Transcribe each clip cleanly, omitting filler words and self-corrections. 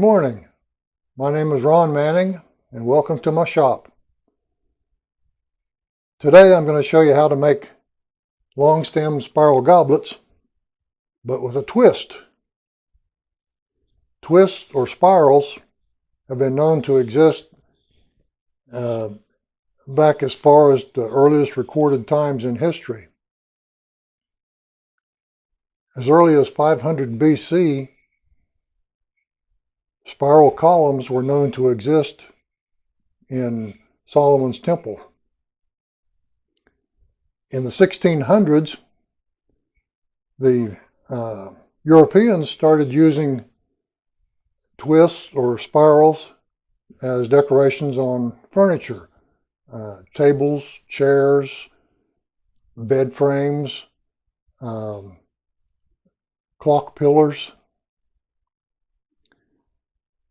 morning. My name is Ron Manning and welcome to my shop. Today I'm going to show you how to make long stem spiral goblets, but with a twist. Twists or spirals have been known to exist back as far as the earliest recorded times in history. As early as 500 BC, spiral columns were known to exist in Solomon's temple. In the 1600s, the Europeans started using twists or spirals as decorations on furniture, tables, chairs, bed frames, clock pillars.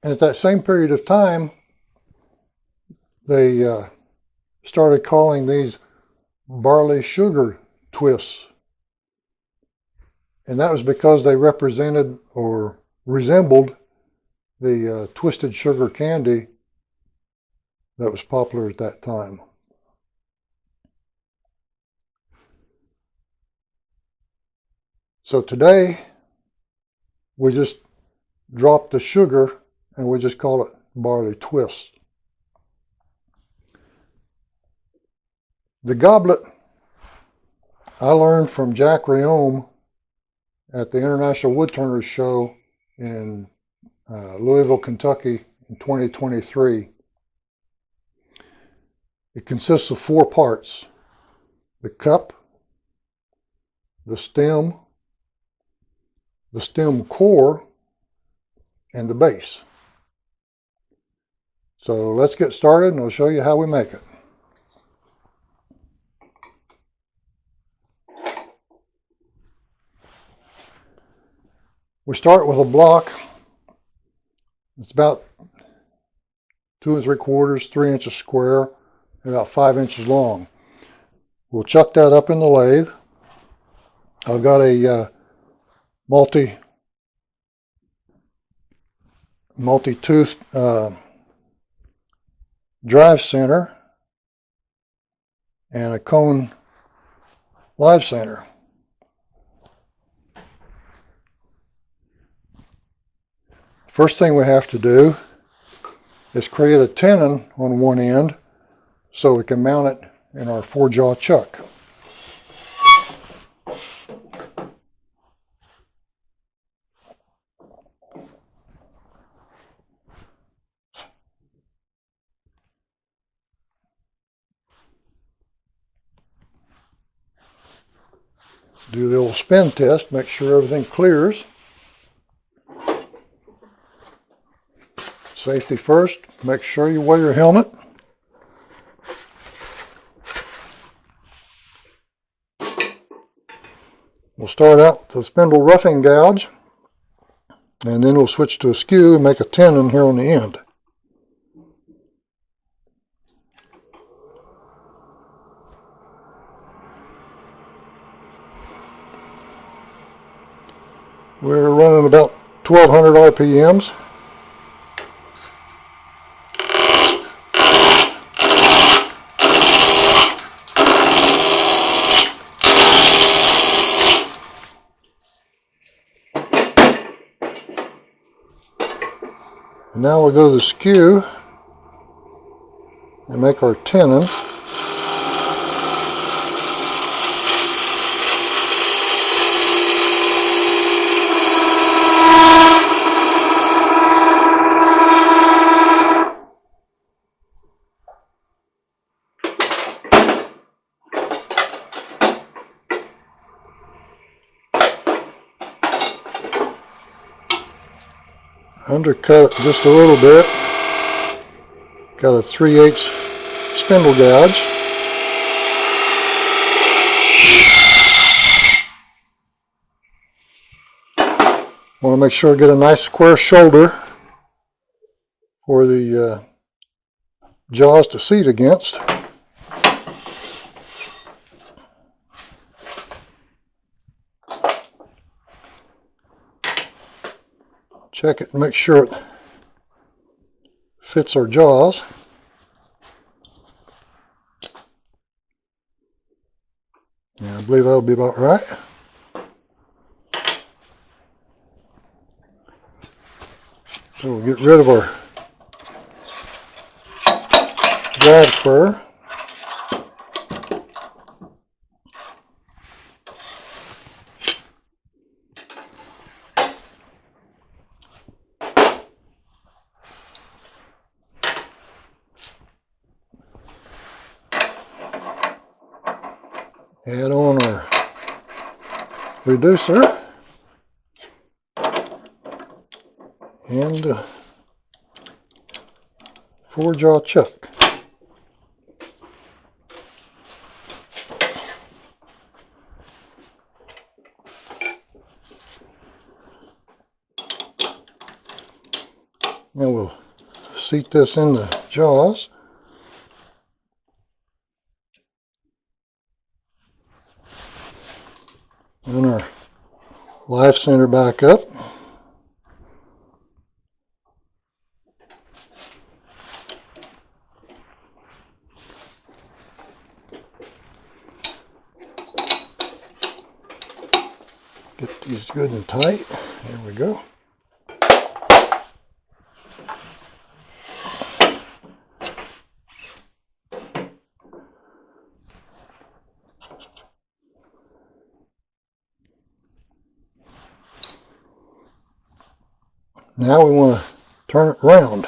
And at that same period of time, they started calling these barley sugar twists. And that was because they represented or resembled the twisted sugar candy that was popular at that time. So today, we just drop the sugar and we just call it barley twist. The goblet I learned from Jack Riome at the International Woodturners Show in Louisville, Kentucky in 2023. It consists of 4 parts: the cup, the stem core, and the base. So let's get started and I'll show you how we make it. We start with a block. It's about 2 3/4, 3 inches square, and about 5 inches long. We'll chuck that up in the lathe. I've got a multi-tooth drive center and a cone live center. First thing we have to do is create a tenon on one end so we can mount it in our 4-jaw chuck. Do the old spin test, make sure everything clears. Safety first, make sure you wear your helmet. We'll start out with the spindle roughing gouge, and then we'll switch to a skew and make a tenon here on the end. We're running about 1200 RPMs. And now we'll go to the skew and make our tenon. Undercut it just a little bit. Got a 3/8 spindle gouge. Want to make sure I get a nice square shoulder for the jaws to seat against. Check it and make sure it fits our jaws. Yeah, I believe that'll be about right. So we'll get rid of our drag spur. Add on our reducer and 4-jaw chuck. Now we'll seat this in the jaws. And our life center back up. Get these good and tight. There we go. Now we want to turn it round.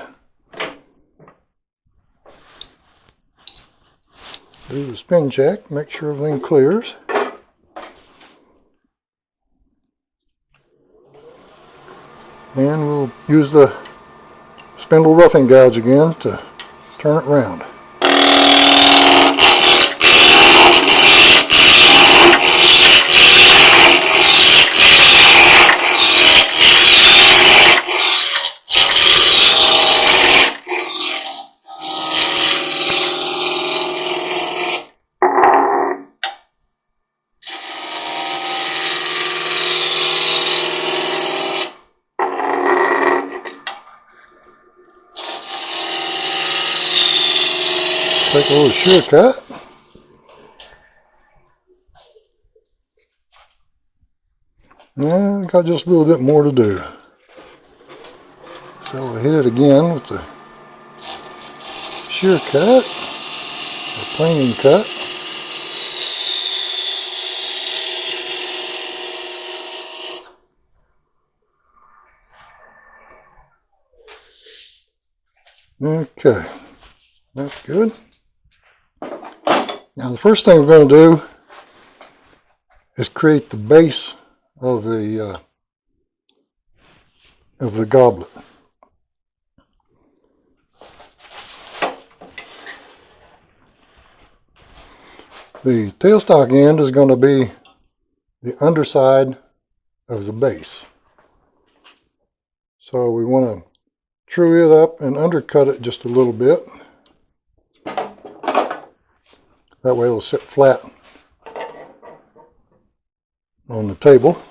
Do the spin check, make sure everything clears. And we'll use the spindle roughing gouge again to turn it round. Take a little shear cut. Yeah, got just a little bit more to do. So we'll hit it again with the shear cut, or planing cut. Okay, that's good. Now the first thing we're going to do is create the base of the goblet. The tailstock end is going to be the underside of the base. So we want to true it up and undercut it just a little bit. That way it'll sit flat on the table.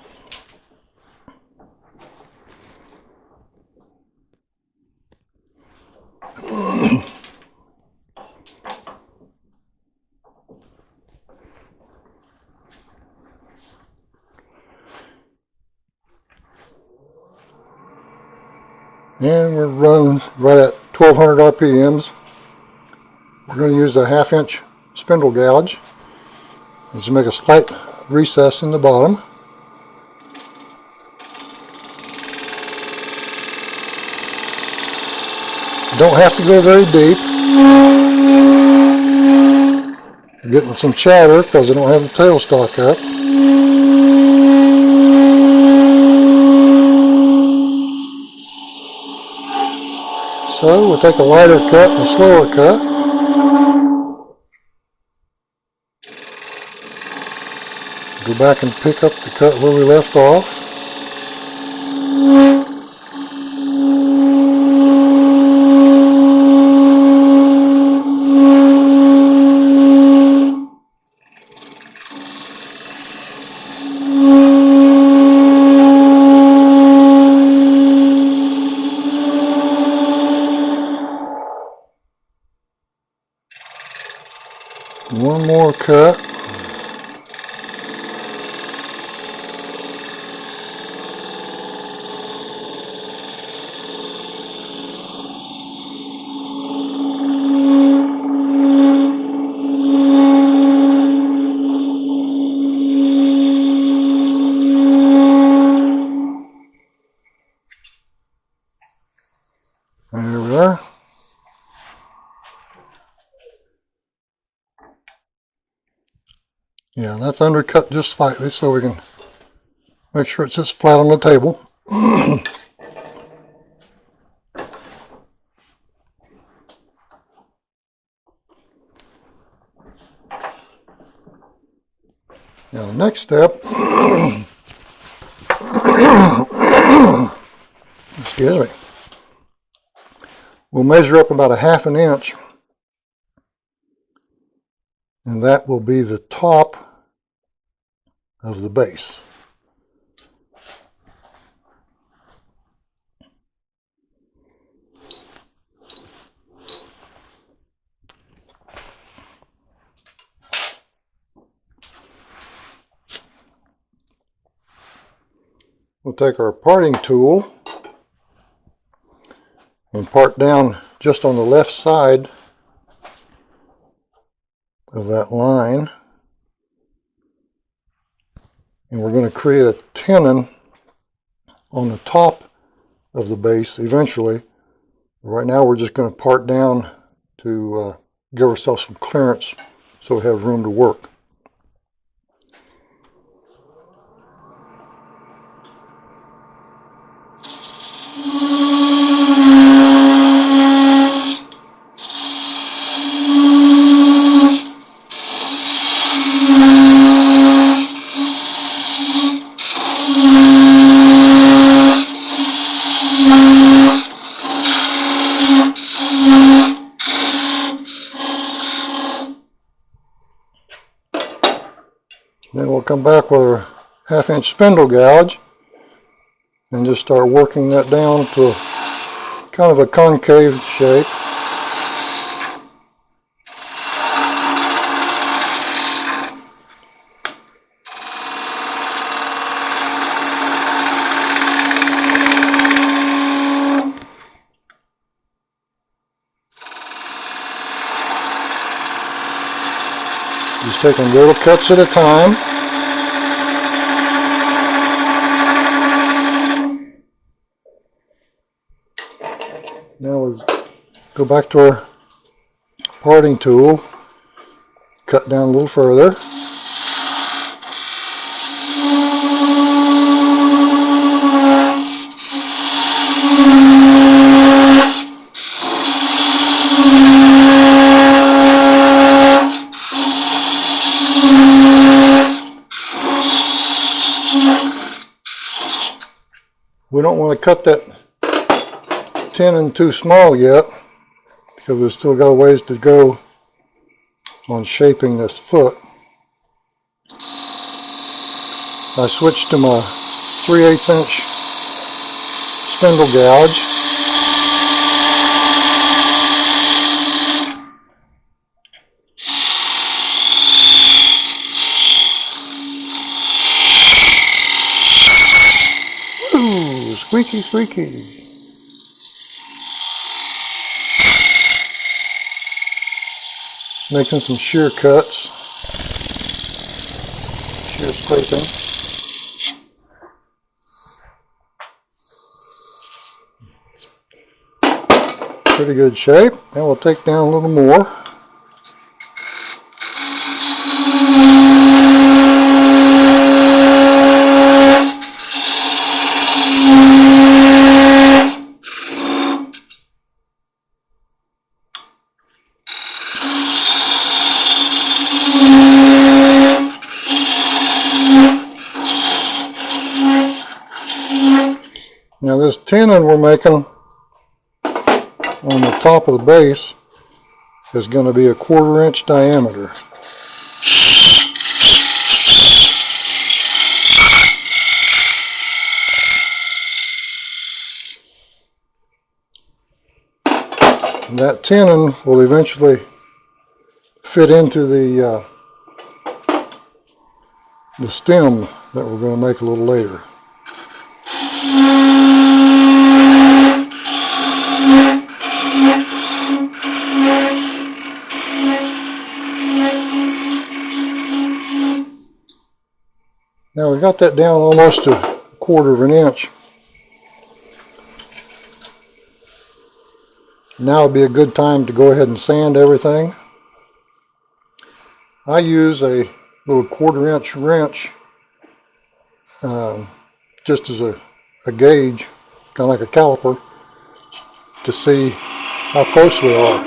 And we're running right at 1200 RPMs. We're going to use a 1/2 inch spindle gouge. Just make a slight recess in the bottom. You don't have to go very deep. You're getting some chatter because I don't have the tailstock up. So we'll take a lighter cut and a slower cut. Go back and pick up the cut where we left off. one more cut. There we are. Yeah, that's undercut just slightly so we can make sure it sits flat on the table. Now the next step, excuse me, we'll measure up about a ½ inch, and that will be the top of the base. We'll take our parting tool and part down just on the left side of that line. And we're going to create a tenon on the top of the base eventually. Right now we're just going to part down to give ourselves some clearance so we have room to work. Then we'll come back with our ½ inch spindle gouge and just start working that down to a kind of a concave shape. Just taking little cuts at a time. Now we'll go back to our parting tool, cut down a little further. We don't want to cut that tenon too small yet because we've still got a ways to go on shaping this foot. I switched to my 3/8 inch spindle gouge. Ooh, squeaky, squeaky. Making some shear cuts, shear scraping. Pretty good shape. And we'll take down a little more. Now this tenon we're making on the top of the base is going to be a 1/4 inch diameter. And that tenon will eventually fit into the the stem that we're going to make a little later. Now we got that down almost to 1/4 of an inch. Now would be a good time to go ahead and sand everything. I use a little 1/4 inch wrench just as a gauge, kind of like a caliper, to see how close we are.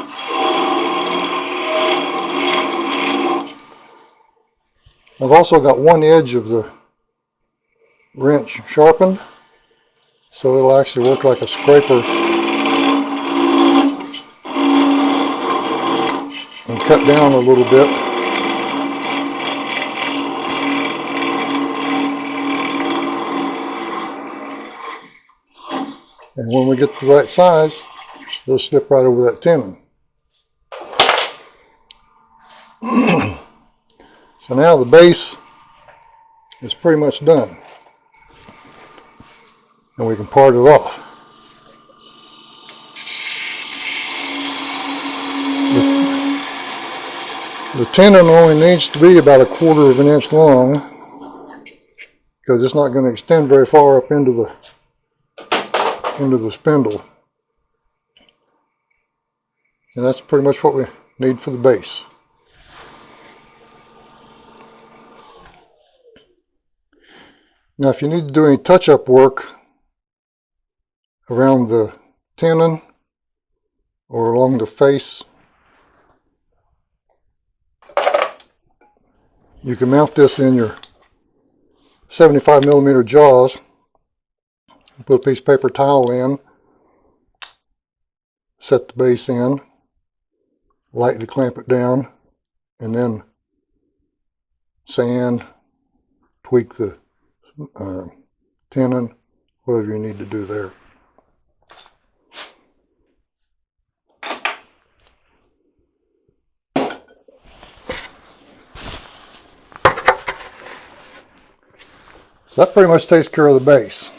I've also got one edge of the wrench sharpened, so it'll actually work like a scraper and cut down a little bit. And when we get the right size, they'll slip right over that tenon. So now the base is pretty much done. And we can part it off. The tenon only needs to be about 1/4 of an inch long, because it's not going to extend very far up into the spindle. And that's pretty much what we need for the base. Now if you need to do any touch-up work around the tenon or along the face, you can mount this in your 75mm jaws. Put a piece of paper towel in, set the base in, lightly clamp it down, and then sand, tweak the tenon, whatever you need to do there. So that pretty much takes care of the base.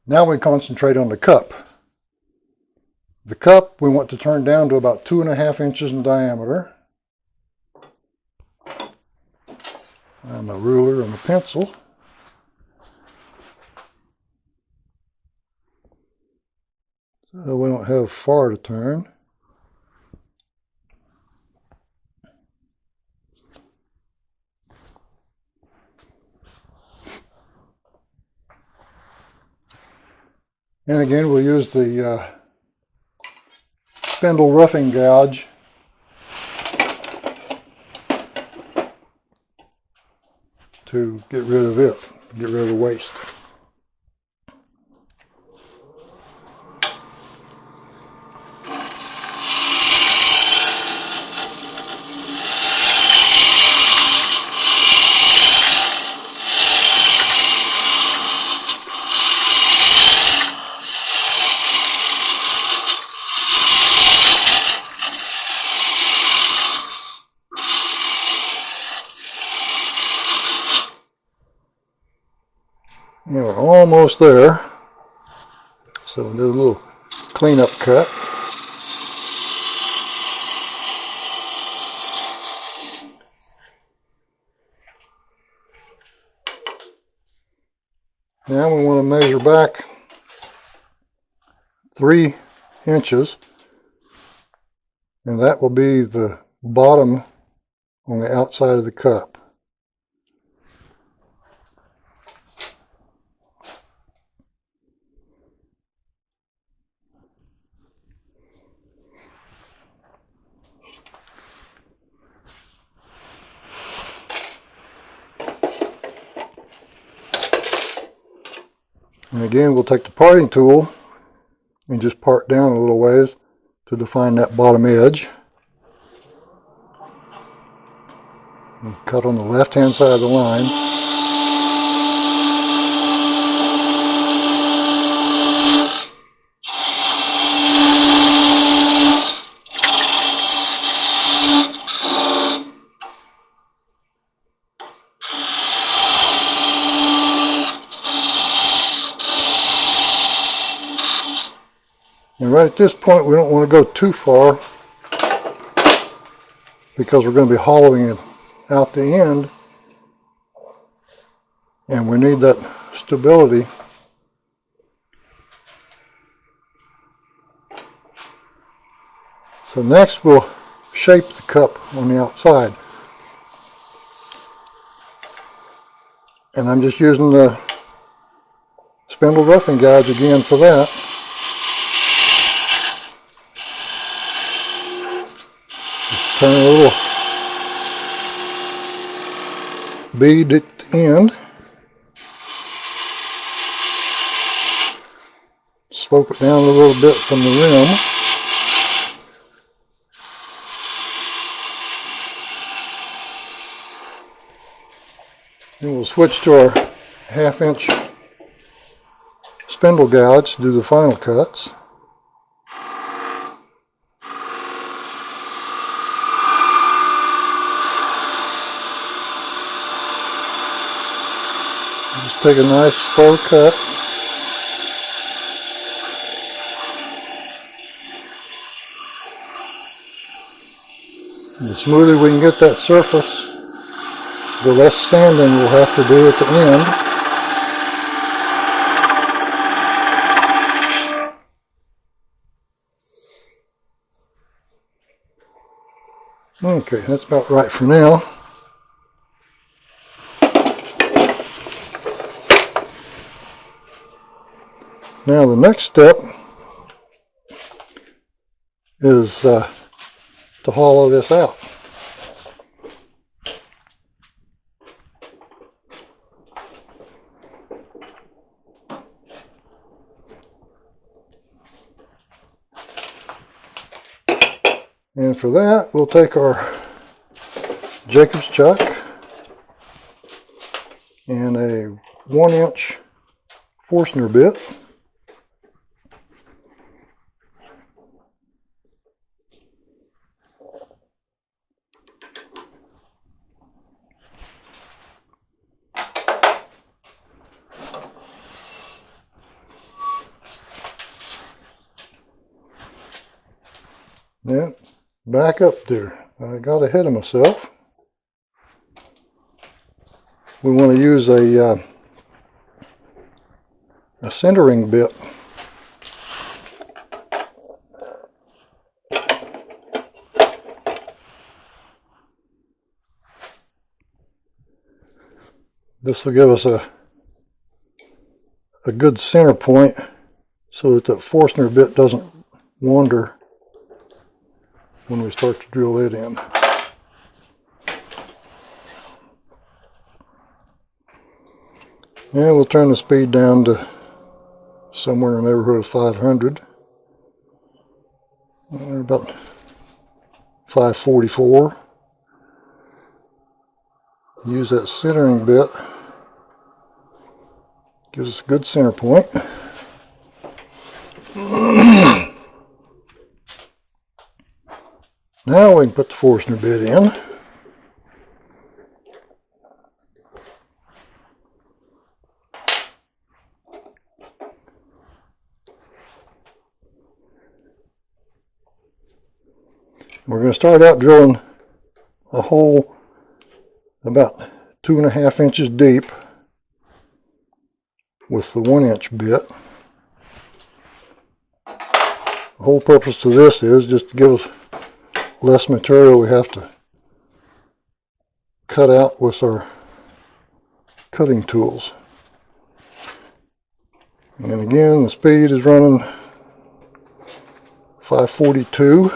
Now we concentrate on the cup. The cup we want to turn down to about 2.5 inches in diameter. And a ruler and a pencil. So we don't have far to turn. And again, we'll use the spindle roughing gouge to get rid of it, get rid of the waste. We're almost there, so we'll do a little cleanup cut. Now we want to measure back 3 inches, and that will be the bottom on the outside of the cup. And again, we'll take the parting tool and just part down a little ways to define that bottom edge. And cut on the left-hand side of the line. And right at this point, we don't want to go too far because we're going to be hollowing it out the end, and we need that stability. So next we'll shape the cup on the outside. And I'm just using the spindle roughing guides again for that. Just turn a little bead at the end. Slope it down a little bit from the rim. Then we'll switch to our 1/2 inch spindle gouge to do the final cuts. Just take a nice slow cut. And the smoother we can get that surface, the less sanding we'll have to do at the end. Okay, that's about right for now. Now the next step is to hollow this out. And for that, we'll take our Jacob's chuck and a 1-inch Forstner bit. Yeah, back up there. I got ahead of myself. We want to use a centering bit. This will give us a good center point so that the Forstner bit doesn't wander when we start to drill it in. And we'll turn the speed down to somewhere in the neighborhood of 500. About 544. Use that centering bit. Gives us a good center point. Now we can put the Forstner bit in. We're going to start out drilling a hole about 2.5 inches deep with the 1-inch bit. The whole purpose of this is just to give us less material we have to cut out with our cutting tools. And again, the speed is running 542.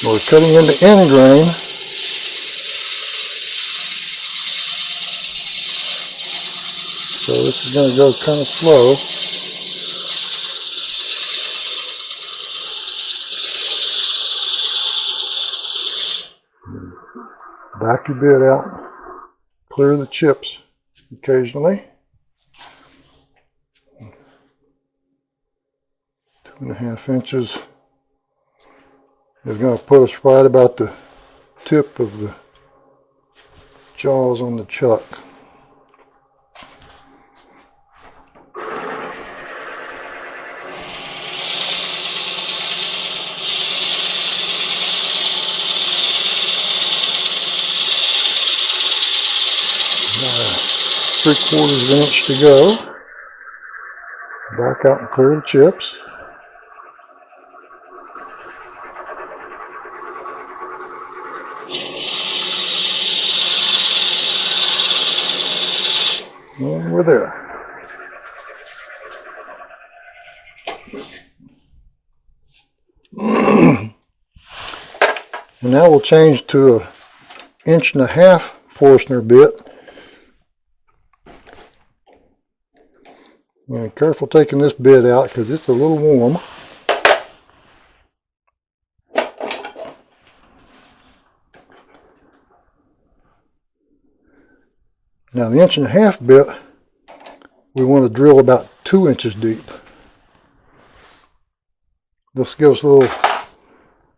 We're cutting into end grain. So this is going to go kind of slow. Back your bit out. Clear the chips occasionally. 2.5 inches is going to put us right about the tip of the jaws on the chuck. About 3/4 inch to go. Back out and clear the chips. And we're there. And now we'll change to an 1.5" Forstner bit. And careful taking this bit out because it's a little warm. Now the 1.5" bit, we want to drill about 2 inches deep. This gives us a little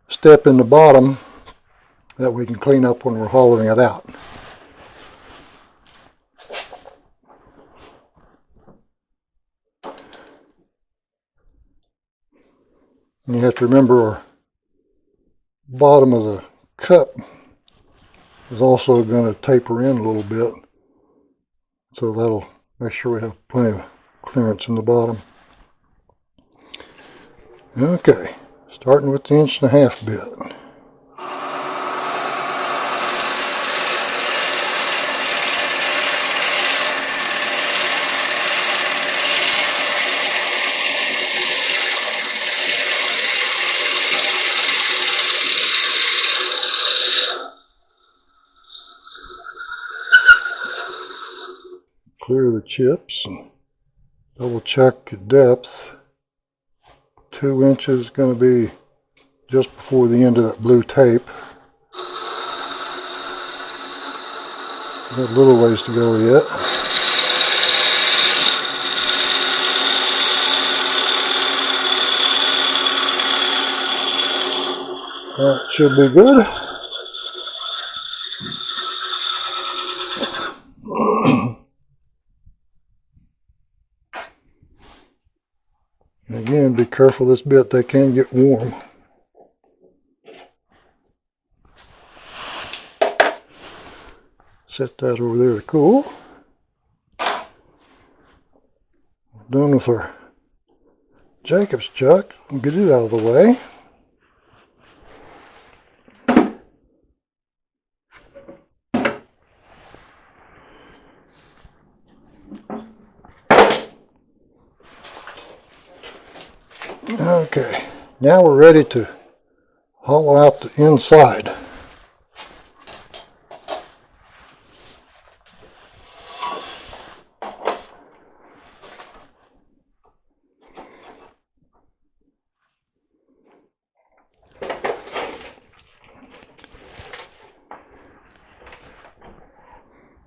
step in the bottom that we can clean up when we're hollowing it out. And you have to remember our bottom of the cup is also going to taper in a little bit. So that'll make sure we have plenty of clearance in the bottom. Okay, starting with the 1.5" bit. Clear the chips and double check the depth. 2 inches is going to be just before the end of that blue tape. Got a little ways to go yet. That should be good. Again, be careful this bit, they can get warm. Set that over there to cool. Done with our Jacob's chuck. We'll get it out of the way. Okay, now we're ready to hollow out the inside.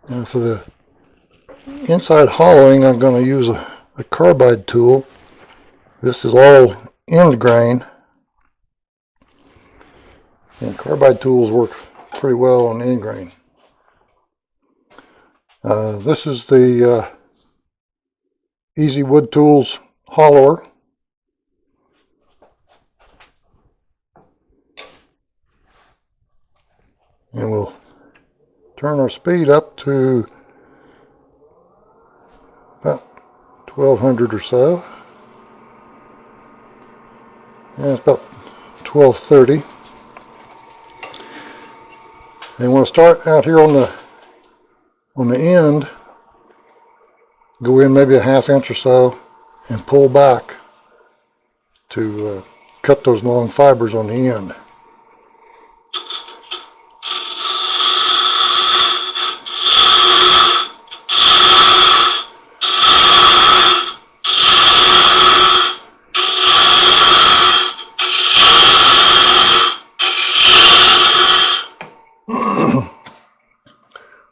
And for the inside hollowing, I'm going to use a carbide tool. This is all end grain, and carbide tools work pretty well on end grain. This is the Easy Wood Tools hollower. And we'll turn our speed up to about 1200 or so. Yeah, it's about 1230. And we'll start out here on the end, go in maybe a 1/2 inch or so, and pull back to cut those long fibers on the end.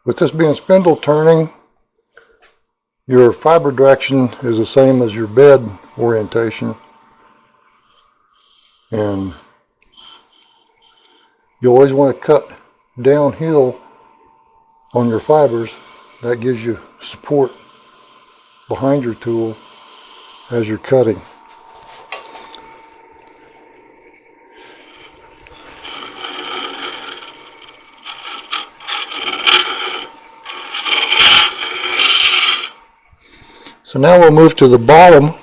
With this being spindle turning, your fiber direction is the same as your bed orientation, and you always want to cut downhill on your fibers. That gives you support behind your tool as you're cutting. So now we'll move to the bottom.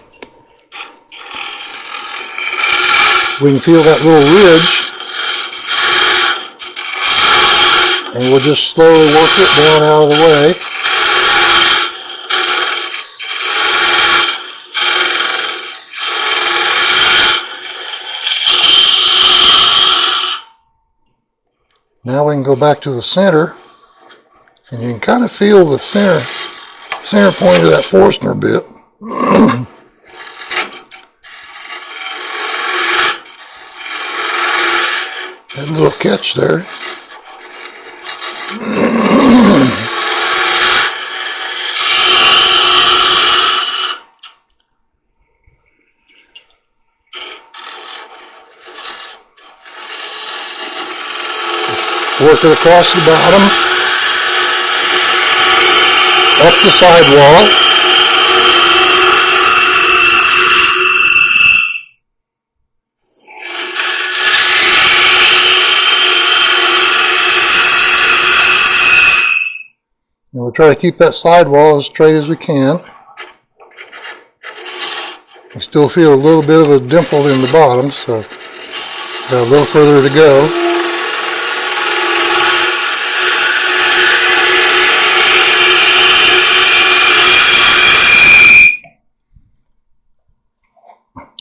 We can feel that little ridge, and we'll just slowly work it down out of the way. Now we can go back to the center, and you can kind of feel the center point of that Forstner bit. That little catch there. Work it across the bottom, up the sidewall. And we'll try to keep that sidewall as straight as we can. I still feel a little bit of a dimple in the bottom, so got a little further to go.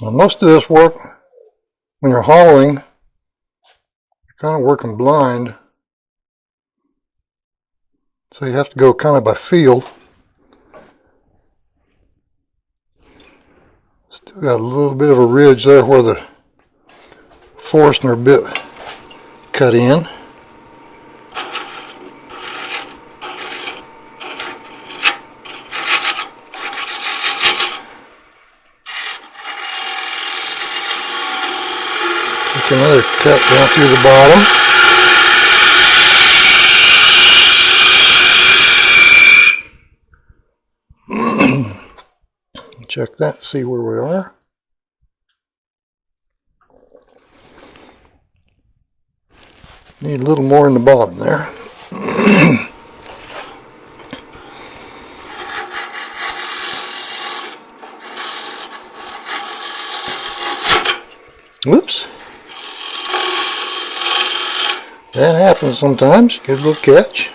Now most of this work, when you're hollowing, you're kind of working blind. So you have to go kind of by feel. Still got a little bit of a ridge there where the Forstner bit cut in. Take another cut down through the bottom. Check that, see where we are. Need a little more in the bottom there. Whoops. That happens sometimes. Good little catch.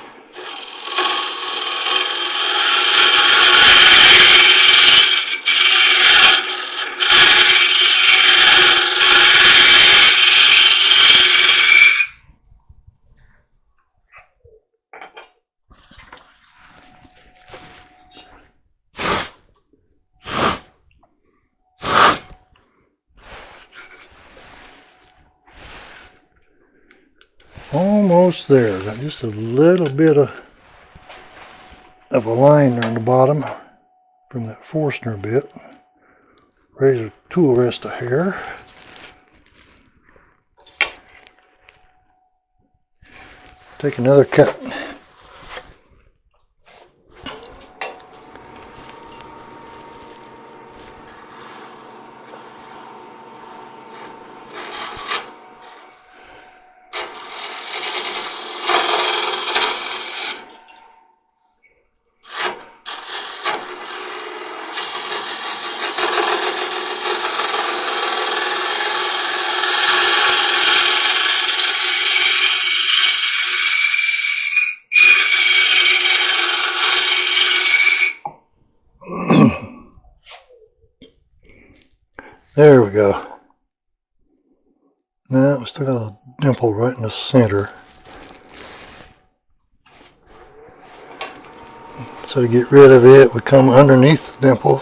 Almost there. Got just a little bit of a line there in the bottom from that Forstner bit. Razor tool rest a hair. Take another cut. There we go. Now we still got a dimple right in the center. So to get rid of it, we come underneath the dimple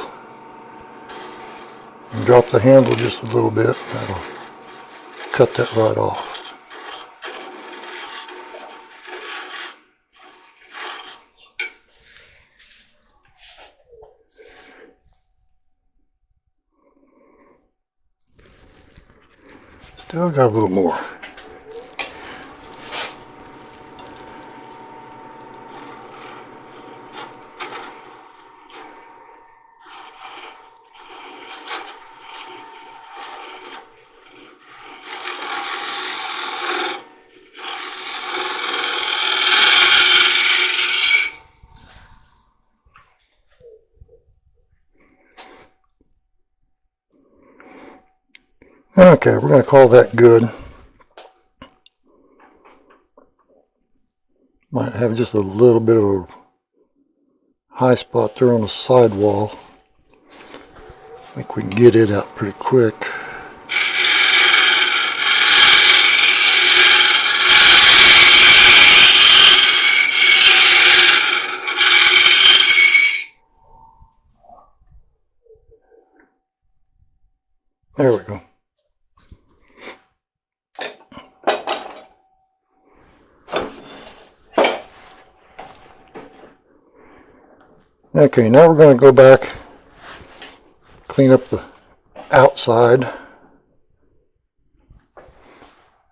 and drop the handle just a little bit. That'll cut that right off. Still got a little more. Okay, we're going to call that good. Might have just a little bit of a high spot there on the sidewall. I think we can get it out pretty quick. There we go. Okay, now we're going to go back, clean up the outside.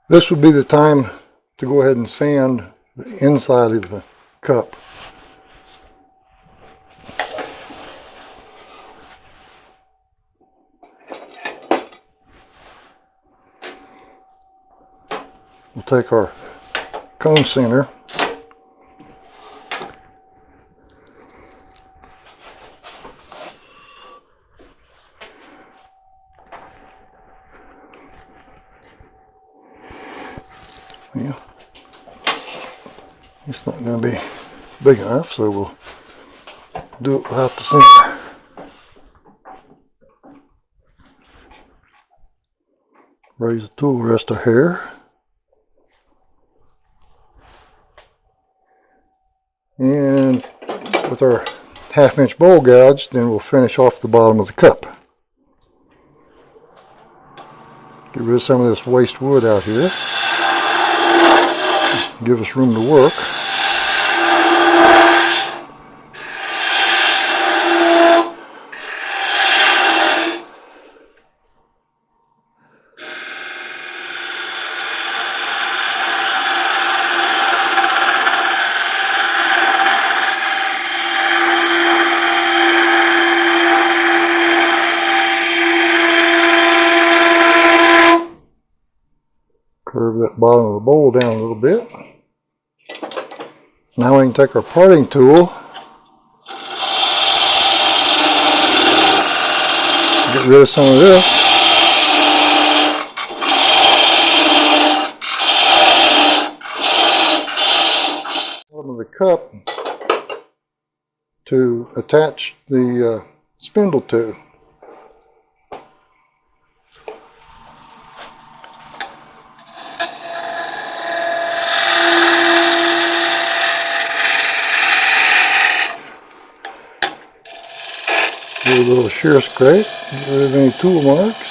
This would be the time to go ahead and sand the inside of the cup. We'll take our cone center, yeah, it's not going to be big enough, so we'll do it without the center. Raise the tool rest a hair. And with our 1/2 inch bowl gouge, then we'll finish off the bottom of the cup. Get rid of some of this waste wood out here. Give us room to work. Curve that bottom of the bowl down a little bit. Now we can take our parting tool, get rid of some of this. Bottom of the cup to attach the spindle to. Do a little shear scrape, get rid of any tool marks.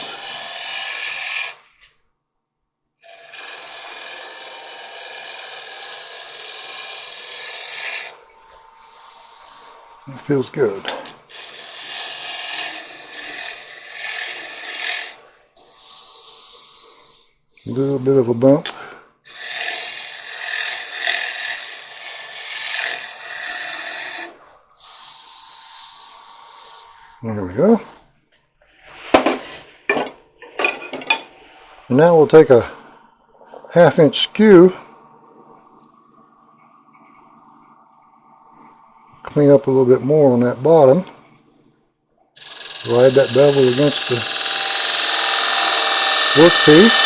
It feels good. A little bit of a bump. There we go. And now we'll take a 1/2 inch skew, clean up a little bit more on that bottom, ride that bevel against the workpiece,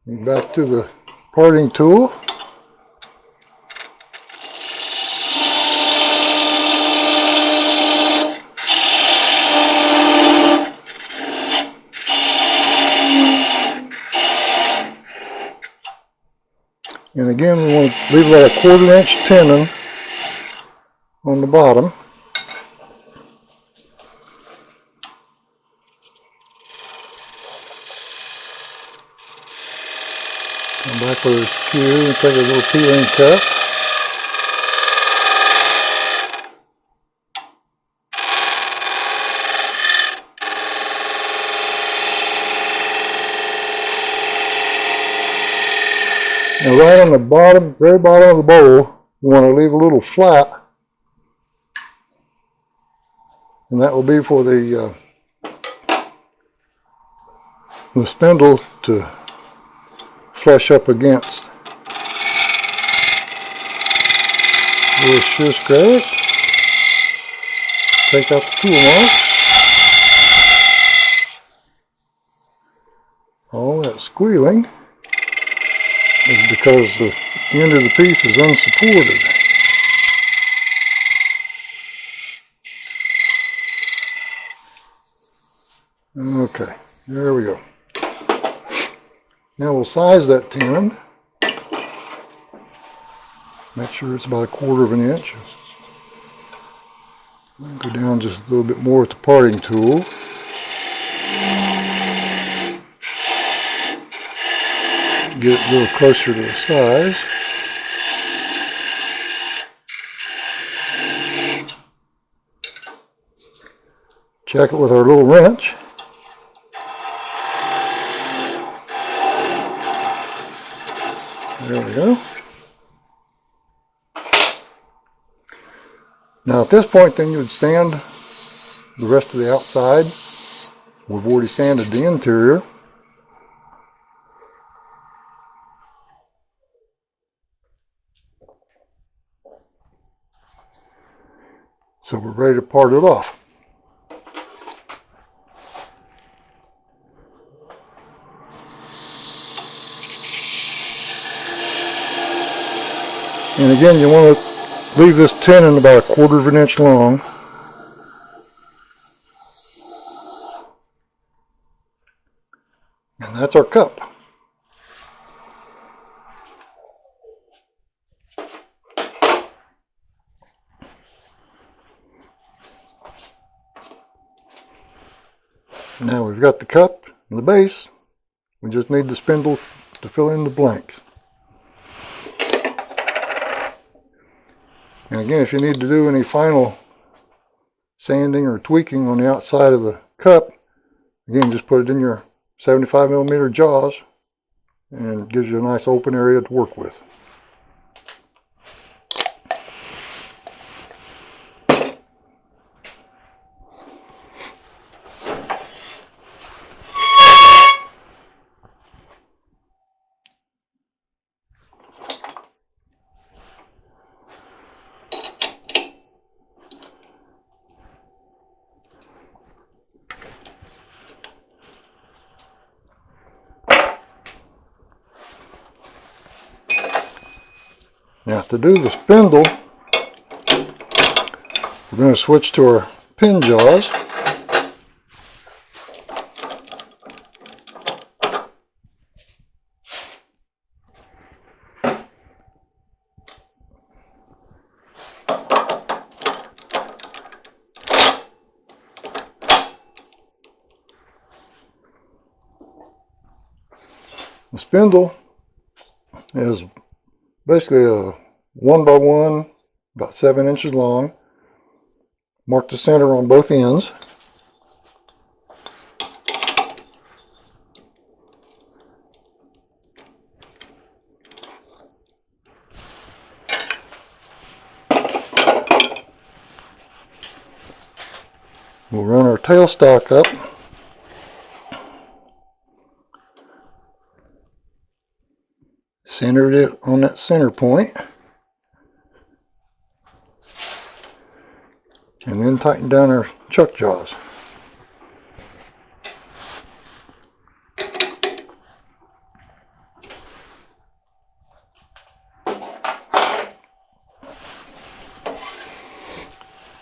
and back to the parting tool. And again, we want to leave about a 1/4 inch tenon on the bottom. Come back with a skew and take a little peeling cut. Now right on the bottom, very bottom of the bowl, you want to leave a little flat, and that will be for the spindle to flush up against. A little shear scrape, take out the tool mark. All that squealing is because the end of the piece is unsupported. Okay, there we go. Now we'll size that tenon. Make sure it's about 1/4 of an inch. Go down just a little bit more with the parting tool. Get it a little closer to the size. Check it with our little wrench. There we go. Now at this point then you would sand the rest of the outside. We've already sanded the interior. So we're ready to part it off. And again, you want to leave this tenon about 1/4 of an inch long. And that's our cup. Now we've got the cup and the base. We just need the spindle to fill in the blanks. And again, if you need to do any final sanding or tweaking on the outside of the cup, again, just put it in your 75mm jaws and it gives you a nice open area to work with. Now to do the spindle, we're going to switch to our pin jaws. The spindle is basically a 1x1, about 7 inches long. Mark the center on both ends. We'll run our tailstock up. Centered it on that center point. And then tighten down our chuck jaws.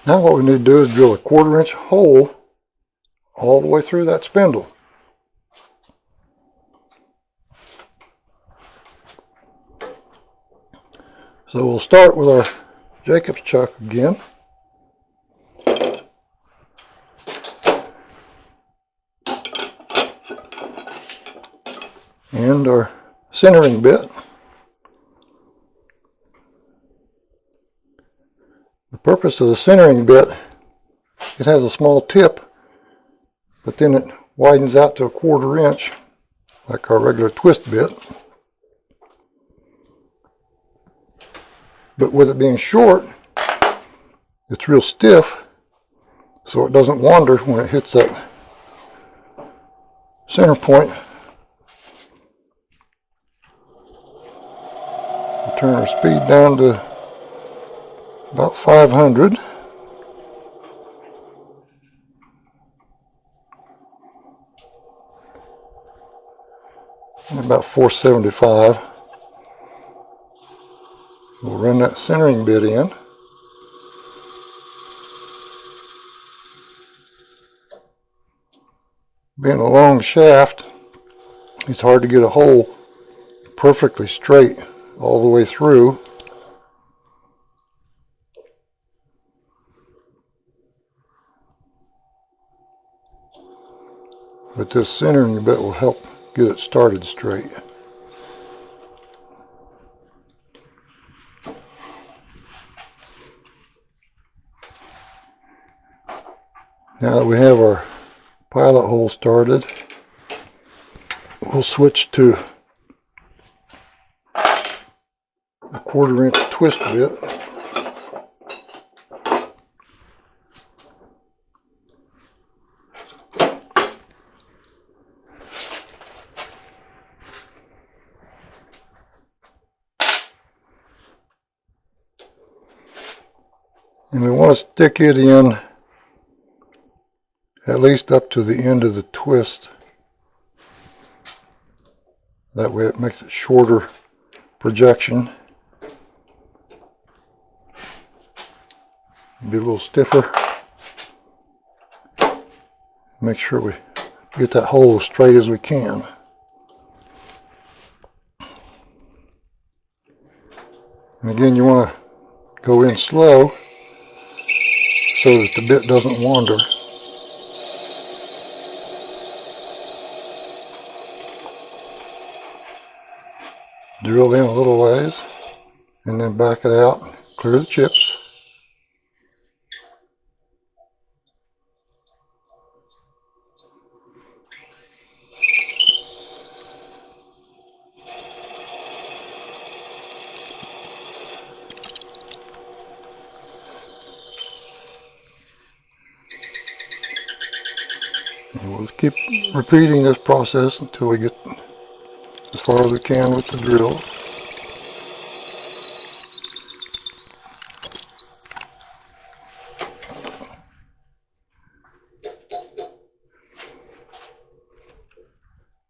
Now what we need to do is drill a 1/4 inch hole all the way through that spindle. So we'll start with our Jacob's chuck again. And our centering bit. The purpose of the centering bit, it has a small tip, but then it widens out to a 1/4 inch, like our regular twist bit. But with it being short, it's real stiff, so it doesn't wander when it hits that center point. We'll turn our speed down to about 500. about 475. We'll run that centering bit in. Being a long shaft, it's hard to get a hole perfectly straight all the way through. But this centering bit will help get it started straight. Now that we have our pilot hole started, we'll switch to a 1/4 inch twist bit. And we want to stick it in at least up to the end of the twist. That way it makes it shorter projection. Be a little stiffer. Make sure we get that hole as straight as we can. And again, you want to go in slow so that the bit doesn't wander. Drill in a little ways and then back it out, clear the chips. And we'll keep repeating this process until we get as far as we can with the drill.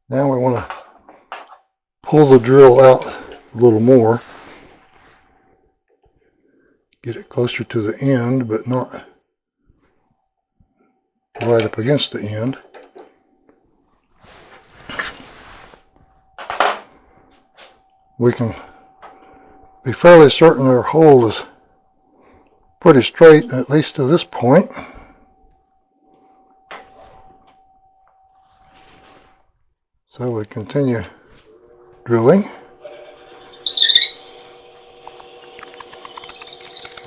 Now we want to pull the drill out a little more. Get it closer to the end, but not right up against the end. We can be fairly certain our hole is pretty straight, at least to this point. So we continue drilling.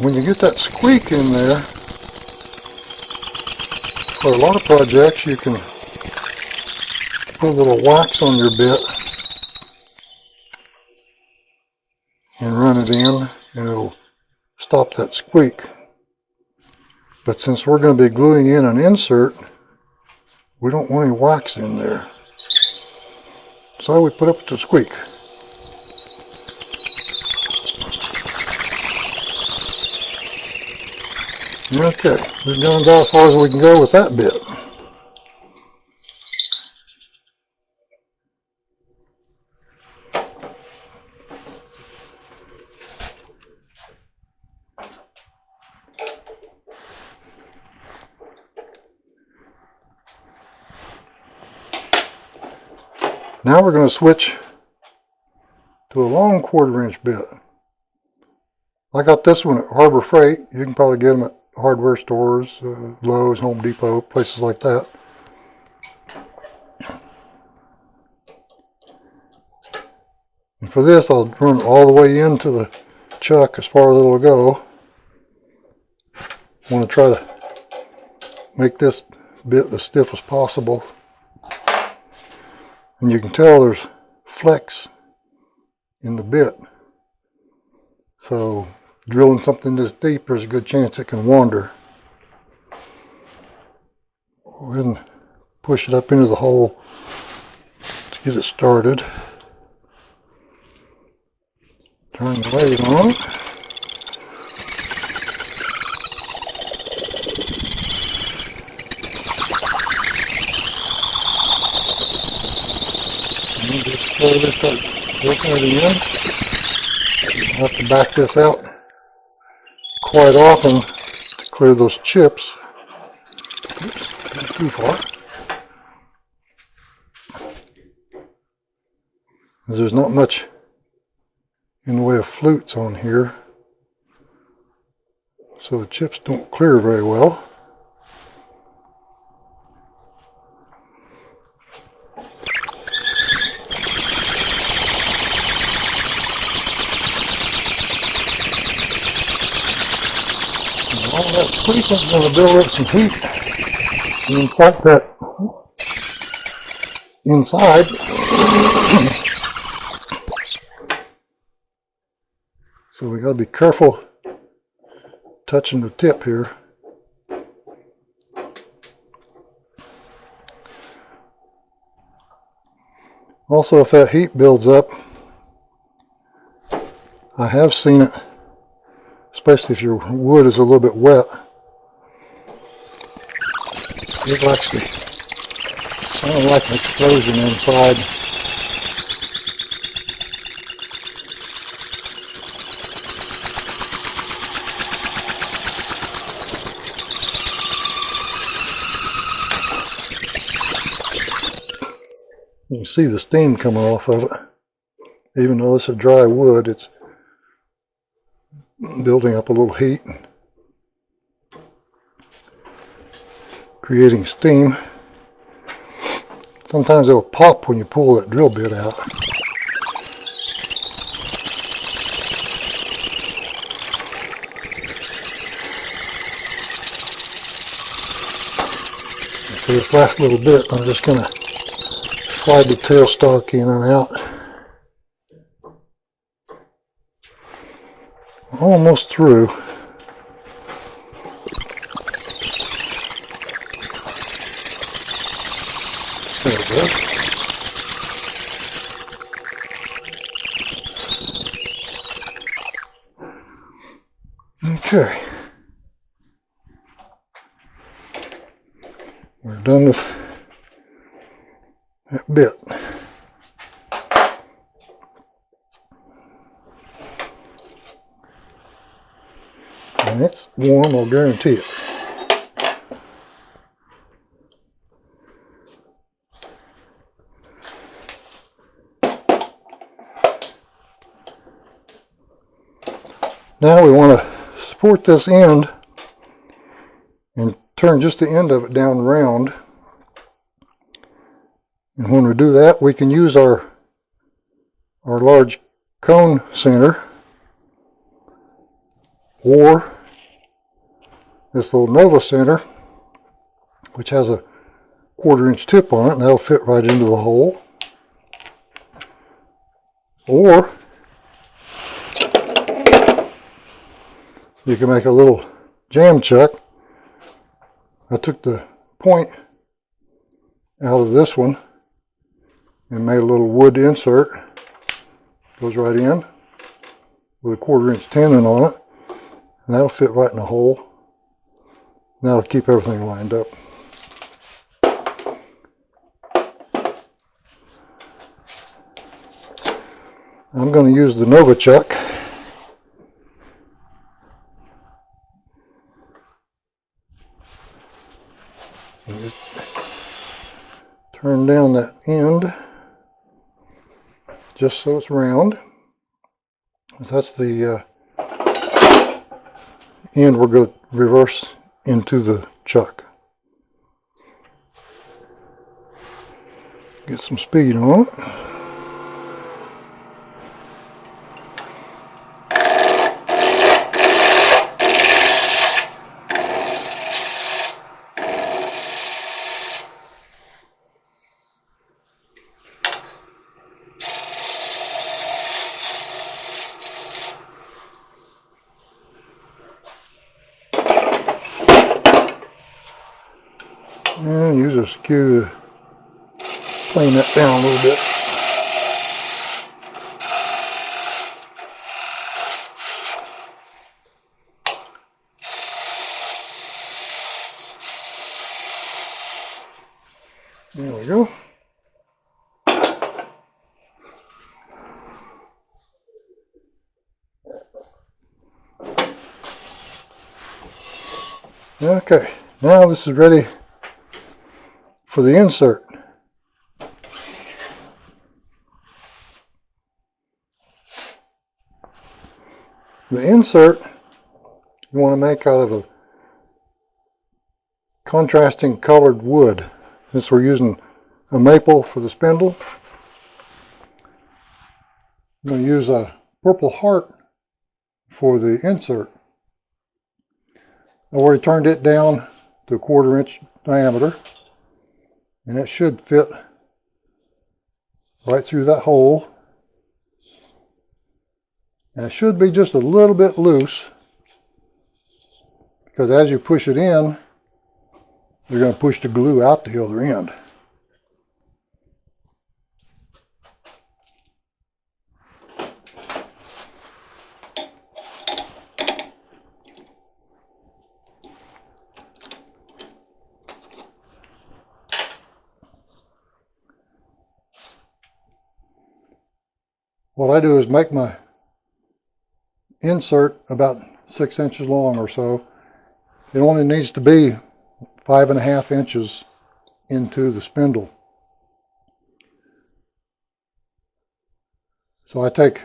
When you get that squeak in there, for a lot of projects you can put a little wax on your bit and run it in, and it'll stop that squeak. But since we're going to be gluing in an insert, we don't want any wax in there. So we put up with the squeak. Okay, we've gone about as far as we can go with that bit. Now we're going to switch to a long 1/4 inch bit. I got this one at Harbor Freight. You can probably get them at hardware stores, Lowe's, Home Depot, places like that. And for this, I'll run it all the way into the chuck as far as it'll go. I want to try to make this bit as stiff as possible. And you can tell there's flex in the bit. So drilling something this deep, there's a good chance it can wander. Go ahead and push it up into the hole to get it started. Turn the lathe on. before they start working everything in. I have to back this out quite often to clear those chips. Oops, not too far. There's not much in the way of flutes on here, so the chips don't clear very well. All that squeaking is going to build up some heat and impart that inside. So we got to be careful touching the tip here. Also, if that heat builds up, I have seen it, especially if your wood is a little bit wet, it likes to sound like an explosion inside. You can see the steam coming off of it. Even though it's a dry wood, it's building up a little heat, creating steam. Sometimes it'll pop when you pull that drill bit out. For this last little bit, I'm just going to slide the tailstock in and out. Almost through. There we go. Okay. We're done with that bit. And it's warm, I'll guarantee it. Now we want to support this end and turn just the end of it down round. And when we do that, we can use our large cone center or this little Nova center, which has a 1/4 inch tip on it, and that'll fit right into the hole. Or you can make a little jam chuck. I took the point out of this one and made a little wood insert. Goes right in with a 1/4 inch tenon on it, and that'll fit right in the hole. And that'll keep everything lined up. I'm going to use the Nova chuck. Turn down that end just so it's round. That's the end we're going to reverse into the chuck. Get some speed on it. And use a skew to plane that down a little bit. There we go. Okay, now this is ready for the insert. The insert you want to make out of a contrasting colored wood. Since we're using a maple for the spindle, I'm going to use a purple heart for the insert. I've already turned it down to a 1/4 inch diameter, and it should fit right through that hole. And it should be just a little bit loose, because as you push it in, you're going to push the glue out the other end. What I do is make my insert about 6 inches long or so. It only needs to be 5.5 inches into the spindle. So I take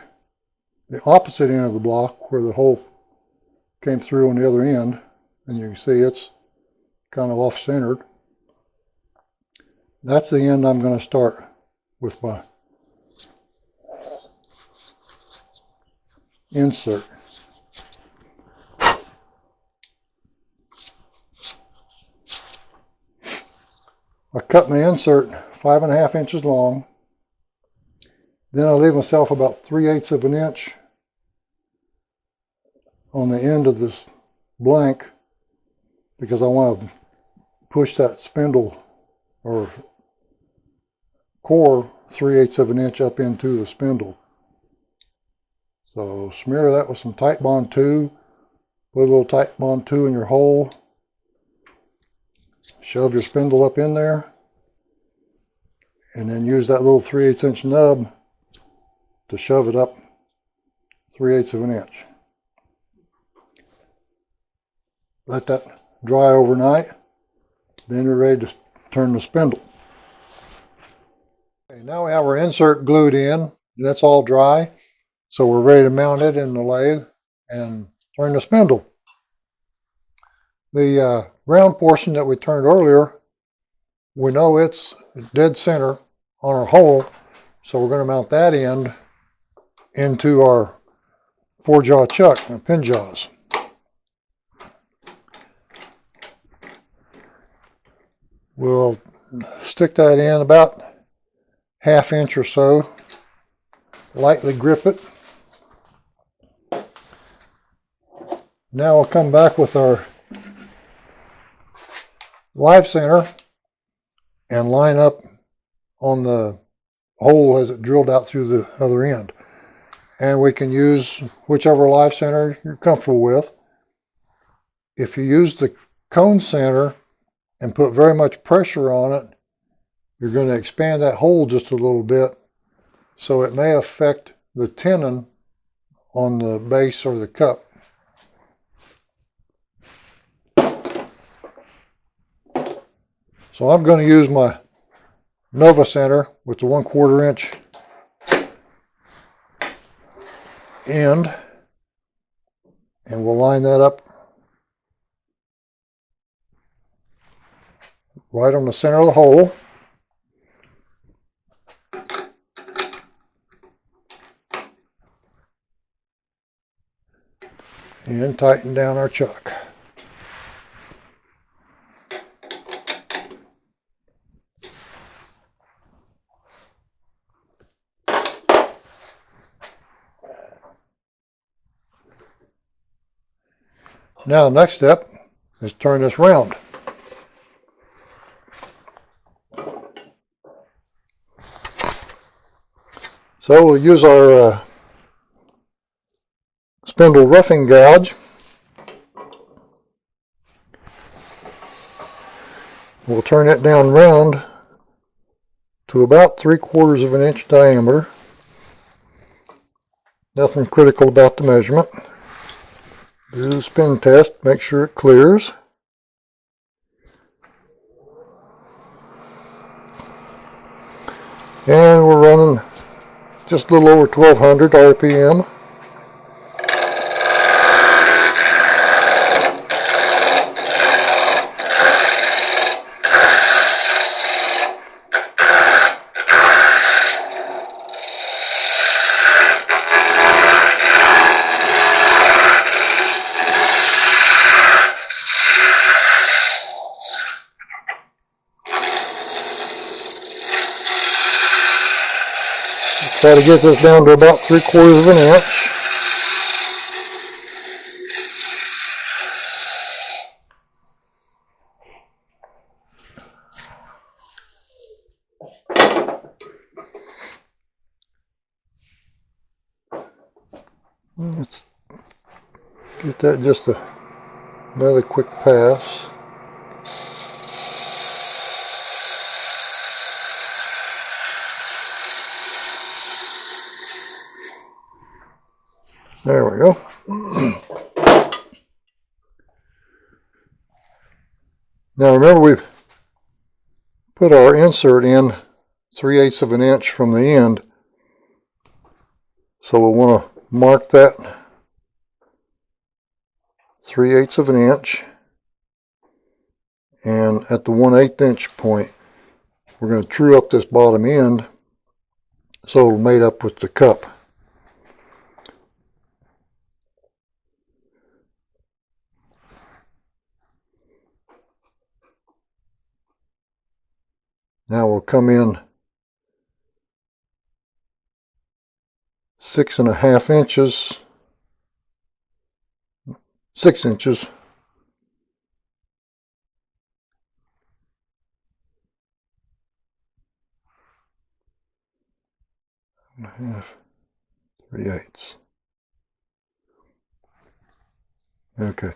the opposite end of the block where the hole came through on the other end, and you can see it's kind of off-centered. That's the end I'm going to start with my insert. I cut my insert 5.5 inches long. Then I leave myself about 3/8 of an inch on the end of this blank, because I want to push that spindle or core 3/8 of an inch up into the spindle. So smear that with some Titebond 2, put a little Titebond 2 in your hole, shove your spindle up in there, and then use that little 3/8 inch nub to shove it up 3/8 of an inch. Let that dry overnight, then you're ready to turn the spindle. Okay, now we have our insert glued in, and that's all dry. So we're ready to mount it in the lathe and turn the spindle. The round portion that we turned earlier, we know it's dead center on our hole, so we're going to mount that end into our 4-jaw chuck and pin jaws. We'll stick that in about 1/2 inch or so, lightly grip it. Now we'll come back with our live center and line up on the hole as it drilled out through the other end. And we can use whichever live center you're comfortable with. If you use the cone center and put very much pressure on it, you're going to expand that hole just a little bit, so it may affect the tenon on the base or the cup. So I'm going to use my Nova center with the 1/4 inch end, and we'll line that up right on the center of the hole. And tighten down our chuck. Now, next step is turn this round. So we'll use our spindle roughing gouge. We'll turn it down round to about 3/4 of an inch diameter. Nothing critical about the measurement. Do the spin test, make sure it clears. And we're running just a little over 1200 RPM. Try to get this down to about 3/4 of an inch. Let's get that just another quick pass. There we go. Now remember, we've put our insert in 3/8 of an inch from the end. So we'll want to mark that 3/8 of an inch. And at the 1/8 inch point, we're going to true up this bottom end so it'll mate up with the cup. Now we'll come in 6.5 inches, 6 inches. And a half, 3/8. Okay.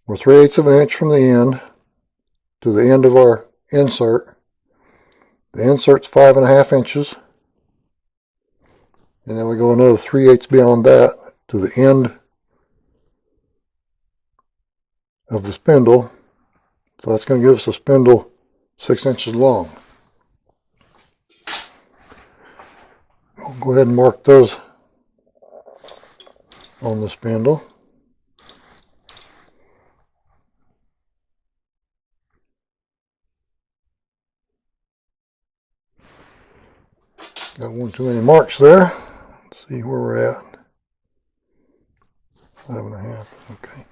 We're 3/8 of an inch from the end to the end of our insert. The insert's 5.5 inches. And then we go another 3/8 beyond that to the end of the spindle. So that's going to give us a spindle 6 inches long. We'll go ahead and mark those on the spindle. Got one too many marks there. Let's see where we're at. 5.5. Okay.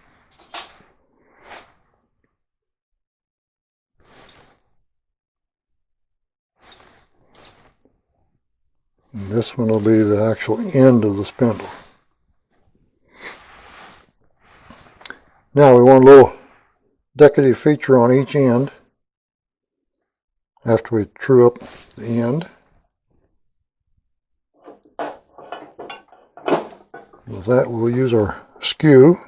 And this one will be the actual end of the spindle. Now we want a little decorative feature on each end after we true up the end. With that, we'll use our skew.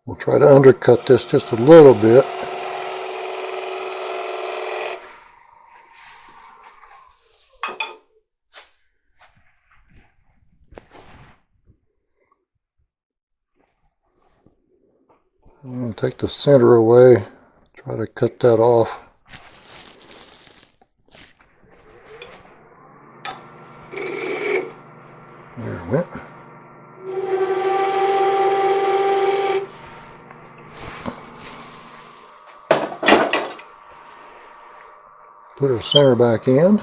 We'll try to undercut this just a little bit. I'm going to take the center away, try to cut that off. There it went. Put our center back in.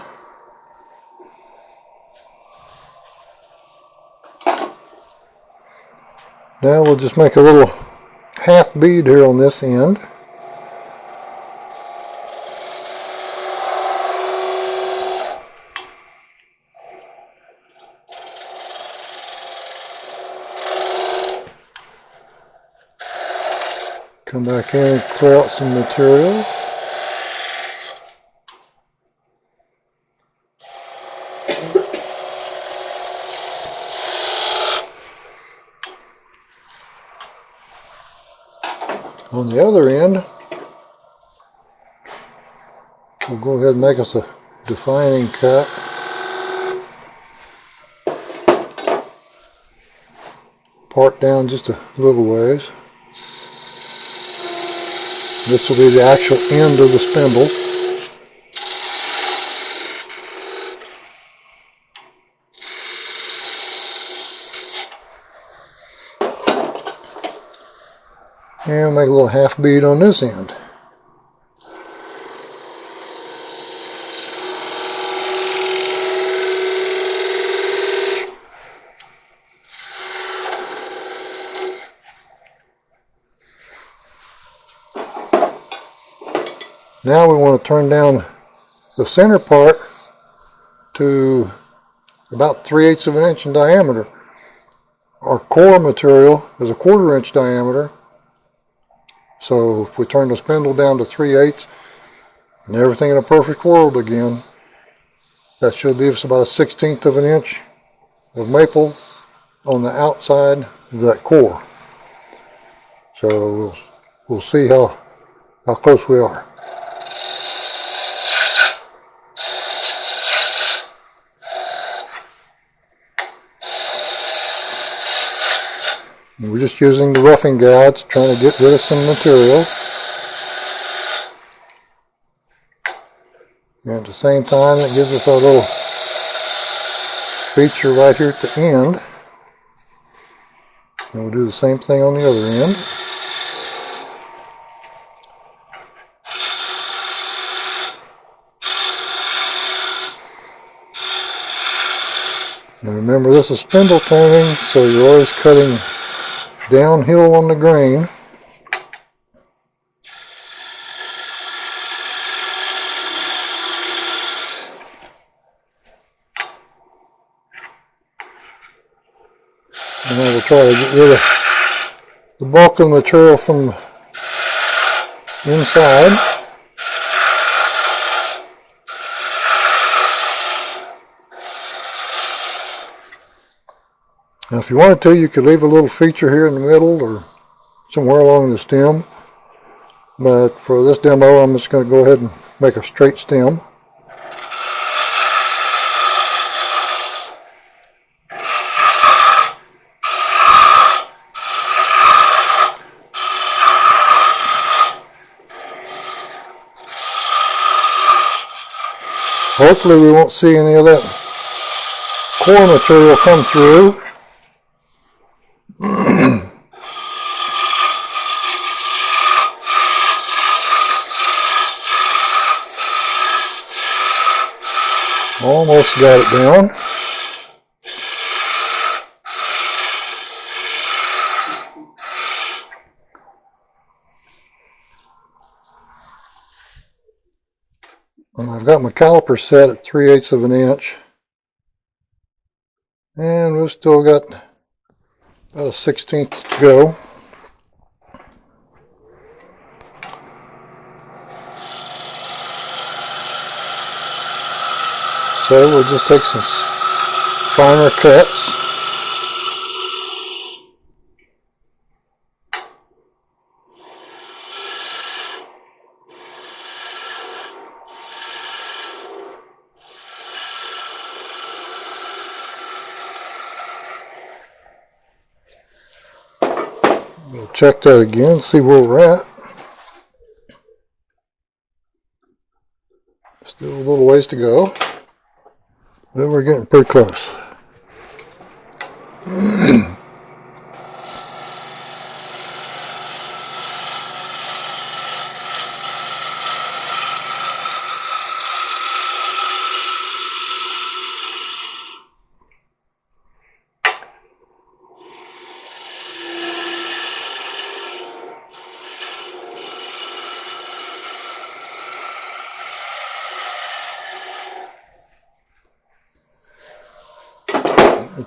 Now we'll just make a little half bead here on this end. Come back in and clear out some material. On the other end, we'll go ahead and make us a defining cut. Part down just a little ways. This will be the actual end of the spindle. And make a little half bead on this end. Now we want to turn down the center part to about 3/8 of an inch in diameter. Our core material is a 1/4 inch diameter. So if we turn the spindle down to 3/8 and everything in a perfect world again, that should leave us about a 1/16 of an inch of maple on the outside of that core. So we'll see how close we are. And we're just using the roughing guides, trying to get rid of some material. And at the same time, it gives us our little feature right here at the end. And we'll do the same thing on the other end. And remember, this is spindle turning, so you're always cutting downhill on the grain. And I will try to get rid of the bulk of the material from inside. Now if you wanted to, you could leave a little feature here in the middle or somewhere along the stem. But for this demo, I'm just going to go ahead and make a straight stem. Hopefully we won't see any of that core material come through. Almost got it down. And I've got my caliper set at 3/8 of an inch. And we've still got about a 1/16 to go. So we'll just take some finer cuts. We'll check that again, see where we're at. Still a little ways to go. But we're getting pretty close.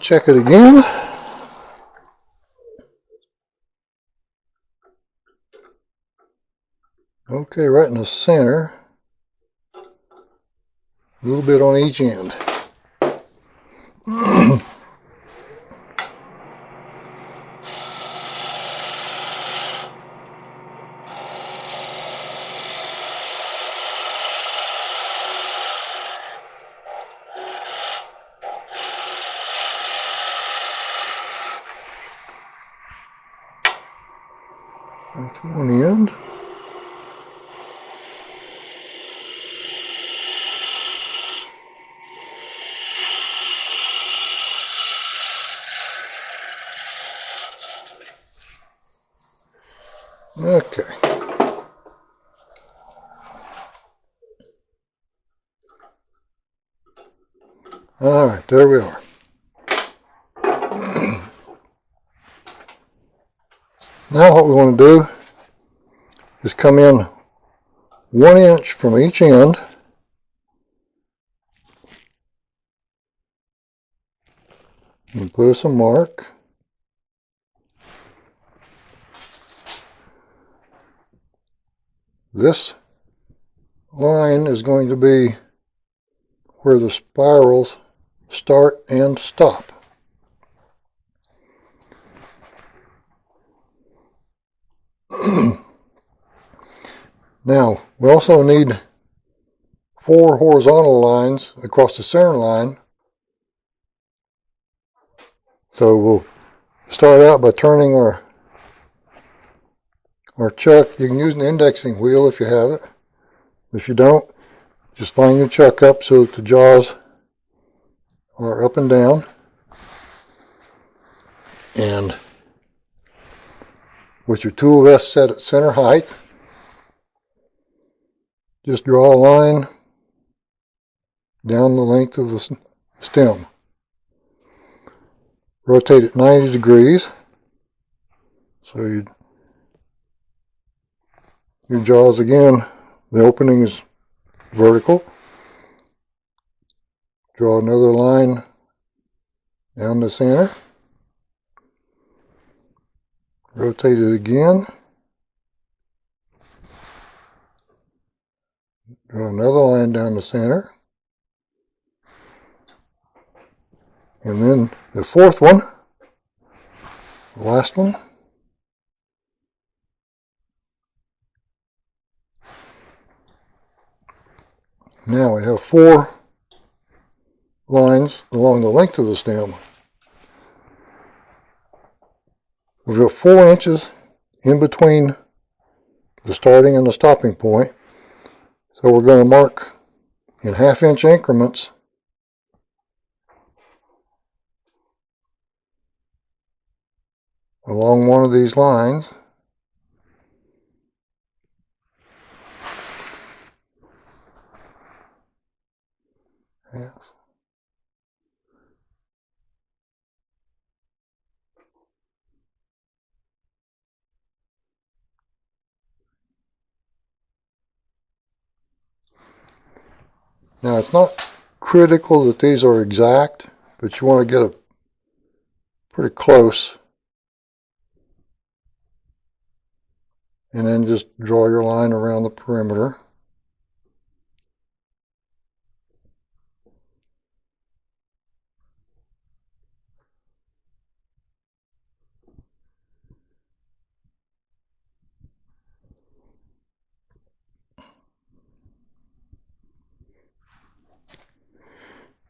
Check it again. Okay, right in the center. A little bit on each end. That's one end. Okay. All right, there we are. Now what we want to do is come in 1 inch from each end. And put us a mark. This line is going to be where the spirals start and stop. Now, we also need 4 horizontal lines across the center line. So we'll start out by turning our chuck. You can use an indexing wheel if you have it. If you don't, just line your chuck up so that the jaws are up and down. And with your tool rest set at center height, just draw a line down the length of the stem. Rotate it 90 degrees so your jaws, again, the opening is vertical. Draw another line down the center. Rotate it again. Draw another line down the center. And then the fourth one, the last one. Now we have 4 lines along the length of the stem. We've got 4 inches in between the starting and the stopping point. So we're going to mark in 1/2 inch increments along one of these lines. Half. Now it's not critical that these are exact, but you want to get a pretty close. And then just draw your line around the perimeter.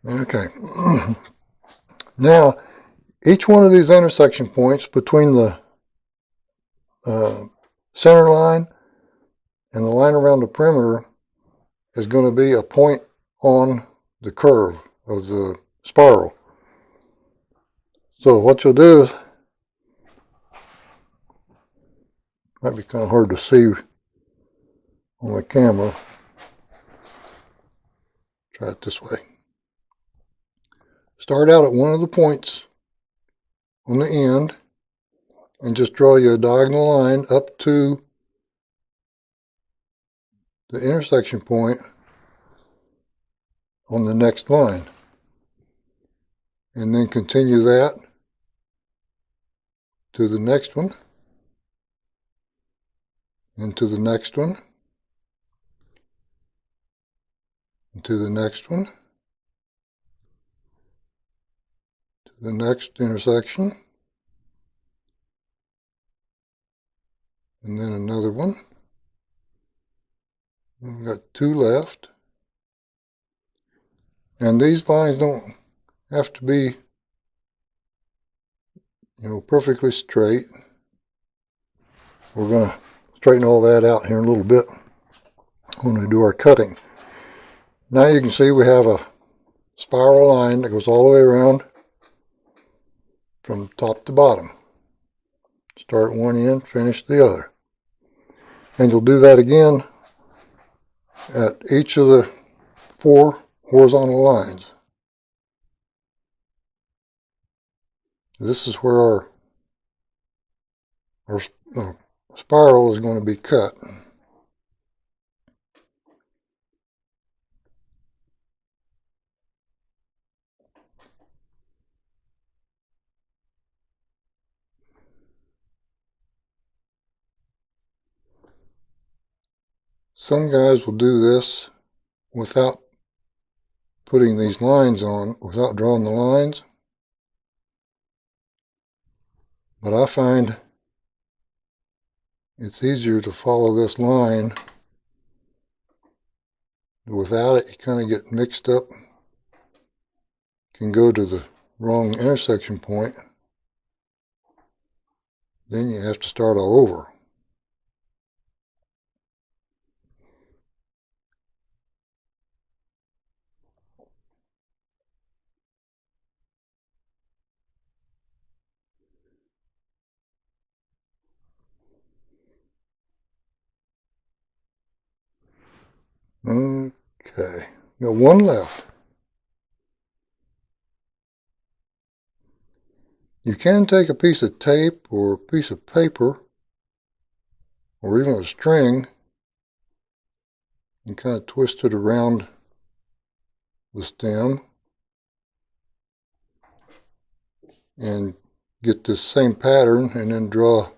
Okay. Now, each one of these intersection points between the center line and the line around the perimeter is going to be a point on the curve of the spiral. So what you'll do is, might be kind of hard to see on the camera. Try it this way. Start out at one of the points on the end and just draw you a diagonal line up to the intersection point on the next line. And then continue that to the next one, and to the next one, and to the next one, to the next intersection, and then another one. We've got 2 left. And these lines don't have to be, perfectly straight. We're going to straighten all that out here in a little bit when we do our cutting. Now you can see we have a spiral line that goes all the way around from top to bottom. Start one end, finish the other. And you'll do that again at each of the 4 horizontal lines. This is where our spiral is going to be cut. Some guys will do this without putting these lines on, without drawing the lines. But I find it's easier to follow this line. Without it, you kind of get mixed up. Can go to the wrong intersection point. Then you have to start all over. Okay, got one left. You can take a piece of tape or a piece of paper or even a string and kind of twist it around the stem and get this same pattern and then draw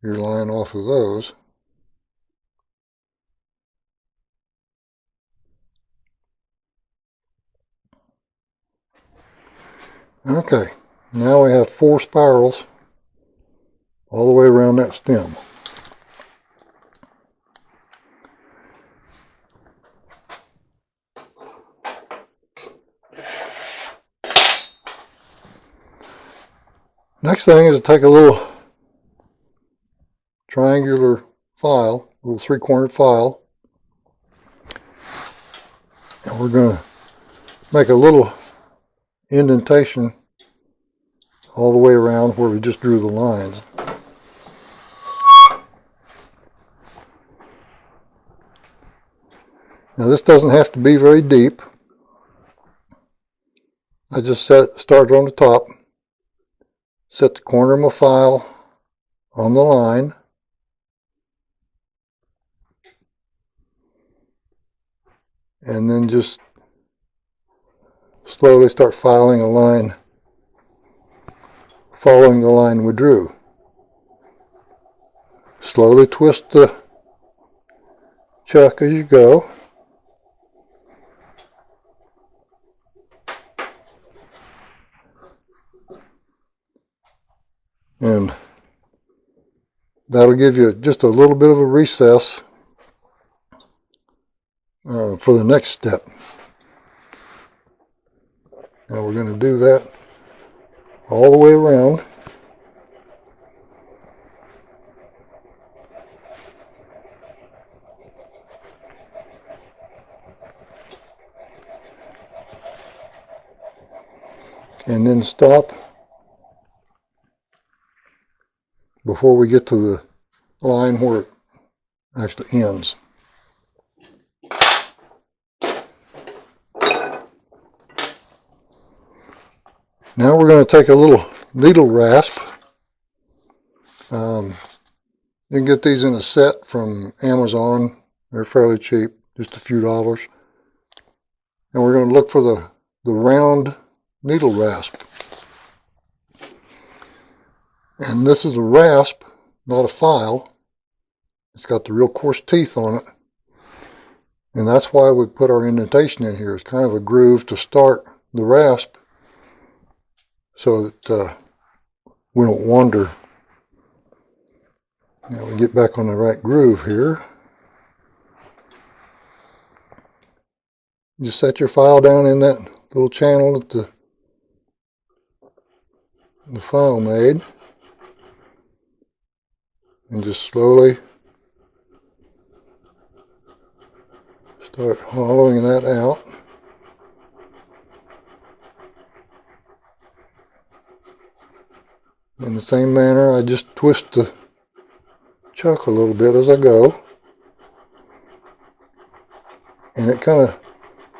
your line off of those. Okay, now we have 4 spirals all the way around that stem. Next thing is to take a little triangular file, a little 3-cornered file, and we're going to make a little indentation all the way around where we just drew the lines. Now this doesn't have to be very deep. I just started on the top, set the corner of my file on the line, and then just slowly start filing a line, following the line we drew. Slowly twist the chuck as you go. And that'll give you just a little bit of a recess for the next step. Now we're going to do that all the way around. And then stop before we get to the line where it actually ends. Now we're going to take a little needle rasp. You can get these in a set from Amazon. They're fairly cheap, just a few dollars. And we're going to look for the round needle rasp. And this is a rasp, not a file. It's got the real coarse teeth on it. And that's why we put our indentation in here. It's kind of a groove to start the rasp so that we don't wander. Now we get back on the right groove here. Just set your file down in that little channel that the file made. and just slowly start hollowing that out. In the same manner, I just twist the chuck a little bit as I go, and it kind of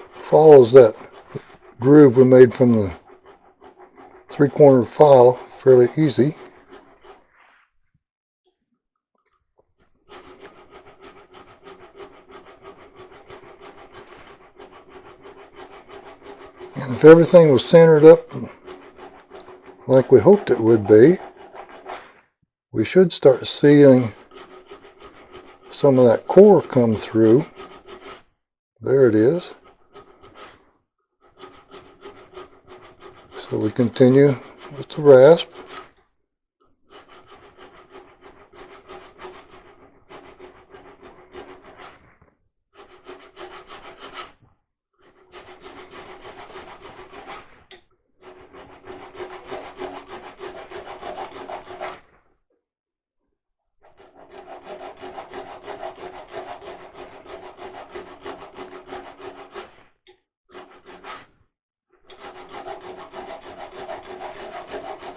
follows that groove we made from the three-cornered file fairly easy. And if everything was centered up like we hoped it would be, we should start seeing some of that core come through. There it is. So we continue with the rasp.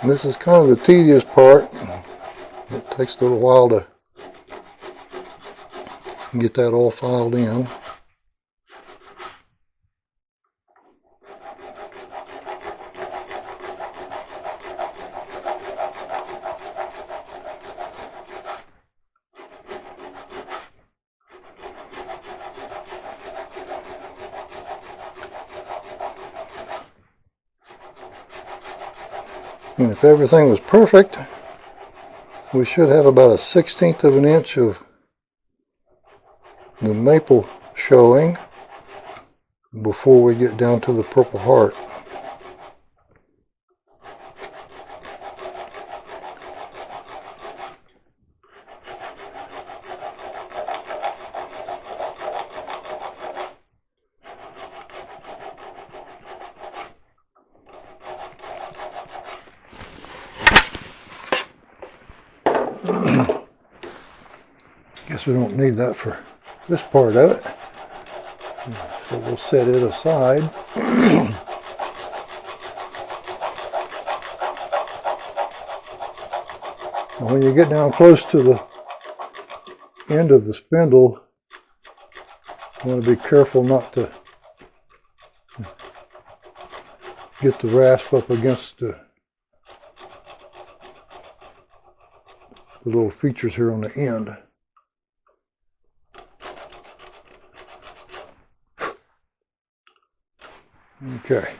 And this is kind of the tedious part. It takes a little while to get that all filed in. And if everything was perfect, we should have about a 1/16 of an inch of the maple showing before we get down to the Purple Heart. Guess we don't need that for this part of it, so we'll set it aside. And when you get down close to the end of the spindle, you want to be careful not to get the rasp up against the little features here on the end. Okay.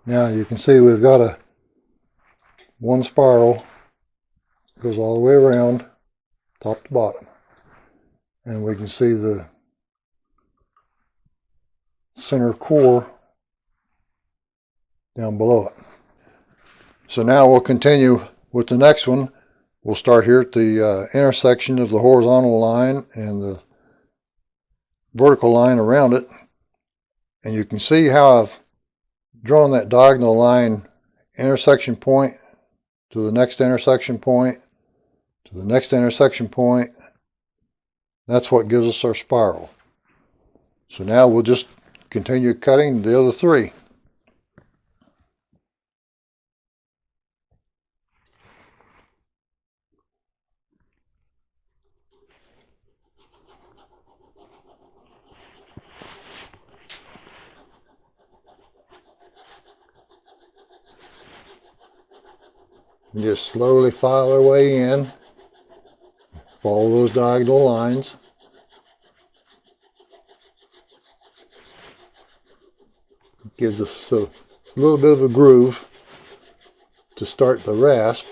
Now you can see we've got one spiral, goes all the way around, top to bottom. And we can see the center core down below it. So now we'll continue with the next one. We'll start here at the intersection of the horizontal line and the vertical line around it. And you can see how I've drawn that diagonal line, intersection point to the next intersection point to the next intersection point. That's what gives us our spiral. So now we'll just continue cutting the other three. And just slowly file our way in, follow those diagonal lines. It gives us a little bit of a groove to start the rasp.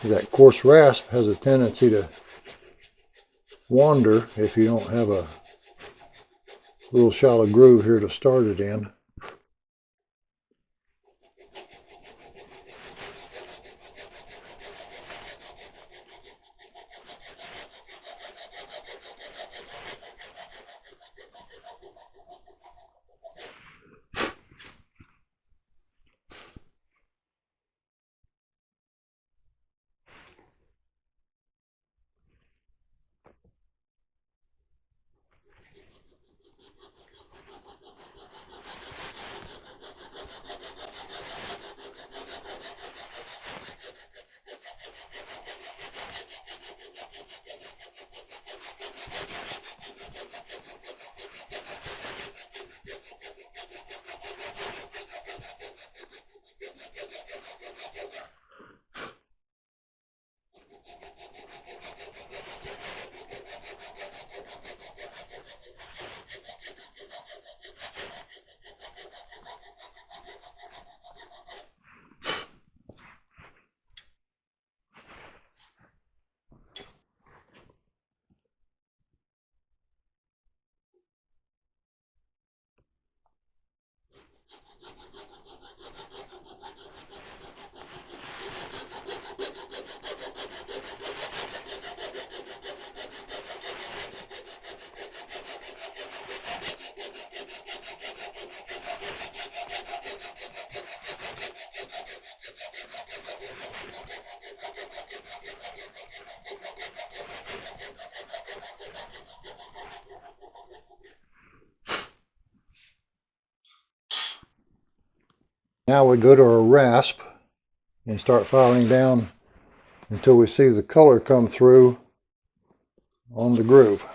That coarse rasp has a tendency to wander if you don't have a little shallow groove here to start it in. Now we go to our rasp and start filing down until we see the color come through on the groove.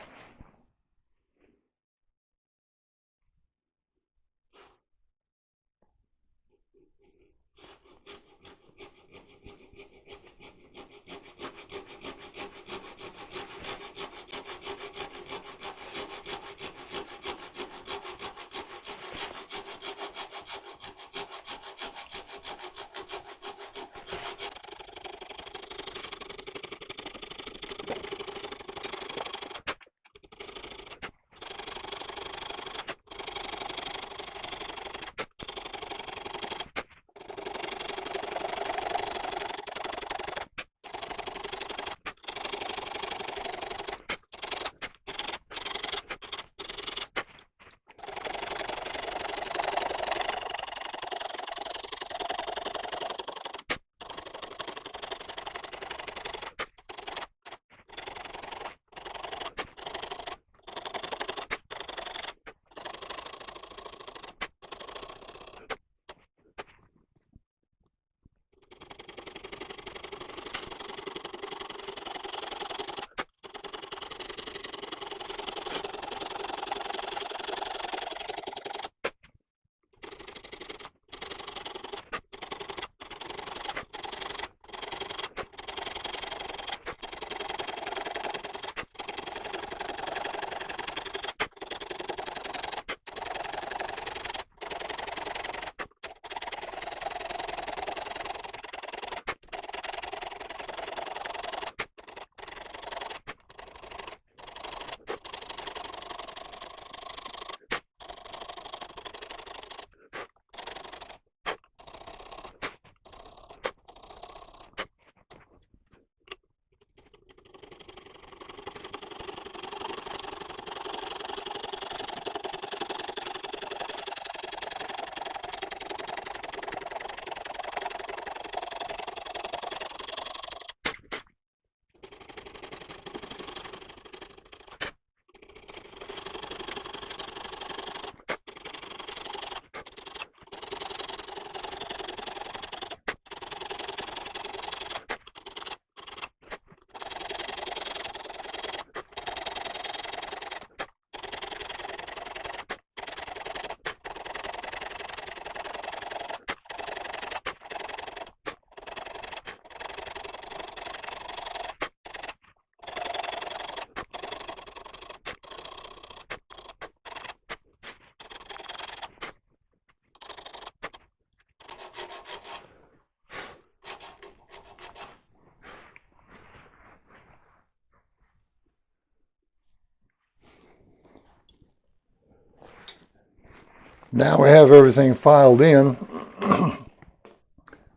Now we have everything filed in.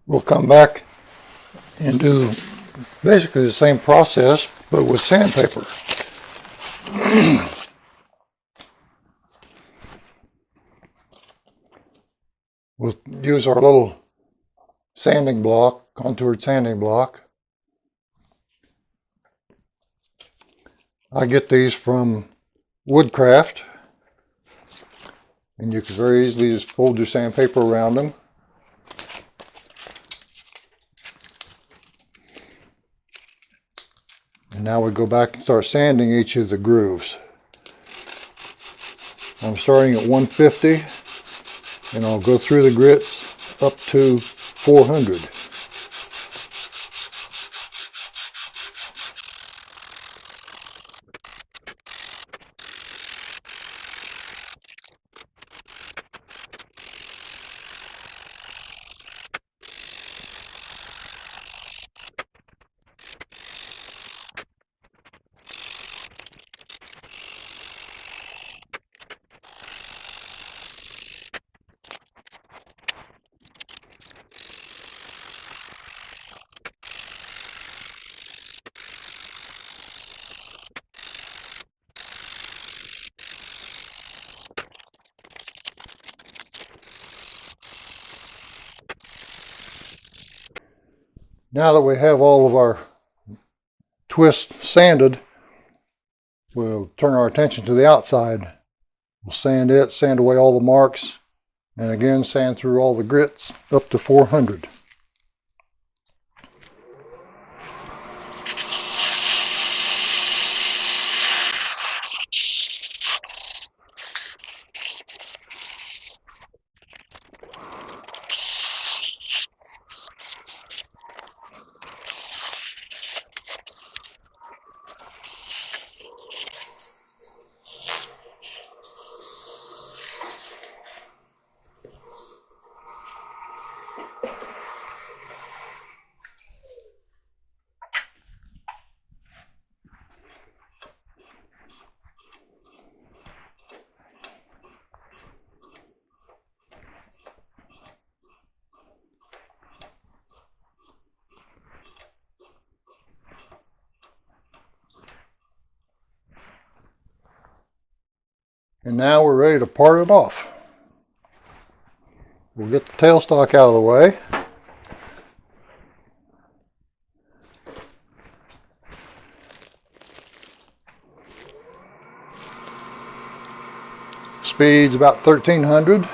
We'll come back and do basically the same process, but with sandpaper. We'll use our little sanding block, contoured sanding block. I get these from Woodcraft, and you can very easily just fold your sandpaper around them. And now we go back and start sanding each of the grooves. I'm starting at 150, and I'll go through the grits up to 400. Now that we have all of our twists sanded, we'll turn our attention to the outside. We'll sand it, sand away all the marks, and again sand through all the grits up to 400. And now we're ready to part it off. We'll get the tailstock out of the way. Speed's about 1300.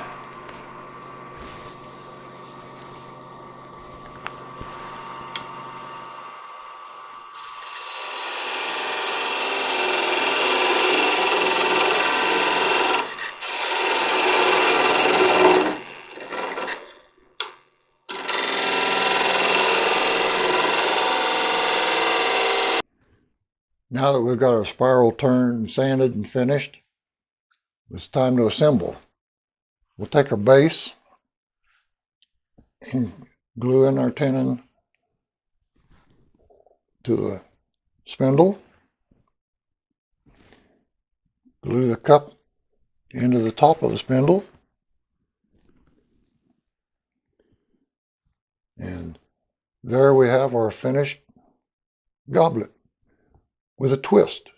Now that we've got our spiral turned, sanded, and finished, it's time to assemble. We'll take our base and glue in our tenon to the spindle. Glue the cup into the top of the spindle. And there we have our finished goblet with a twist.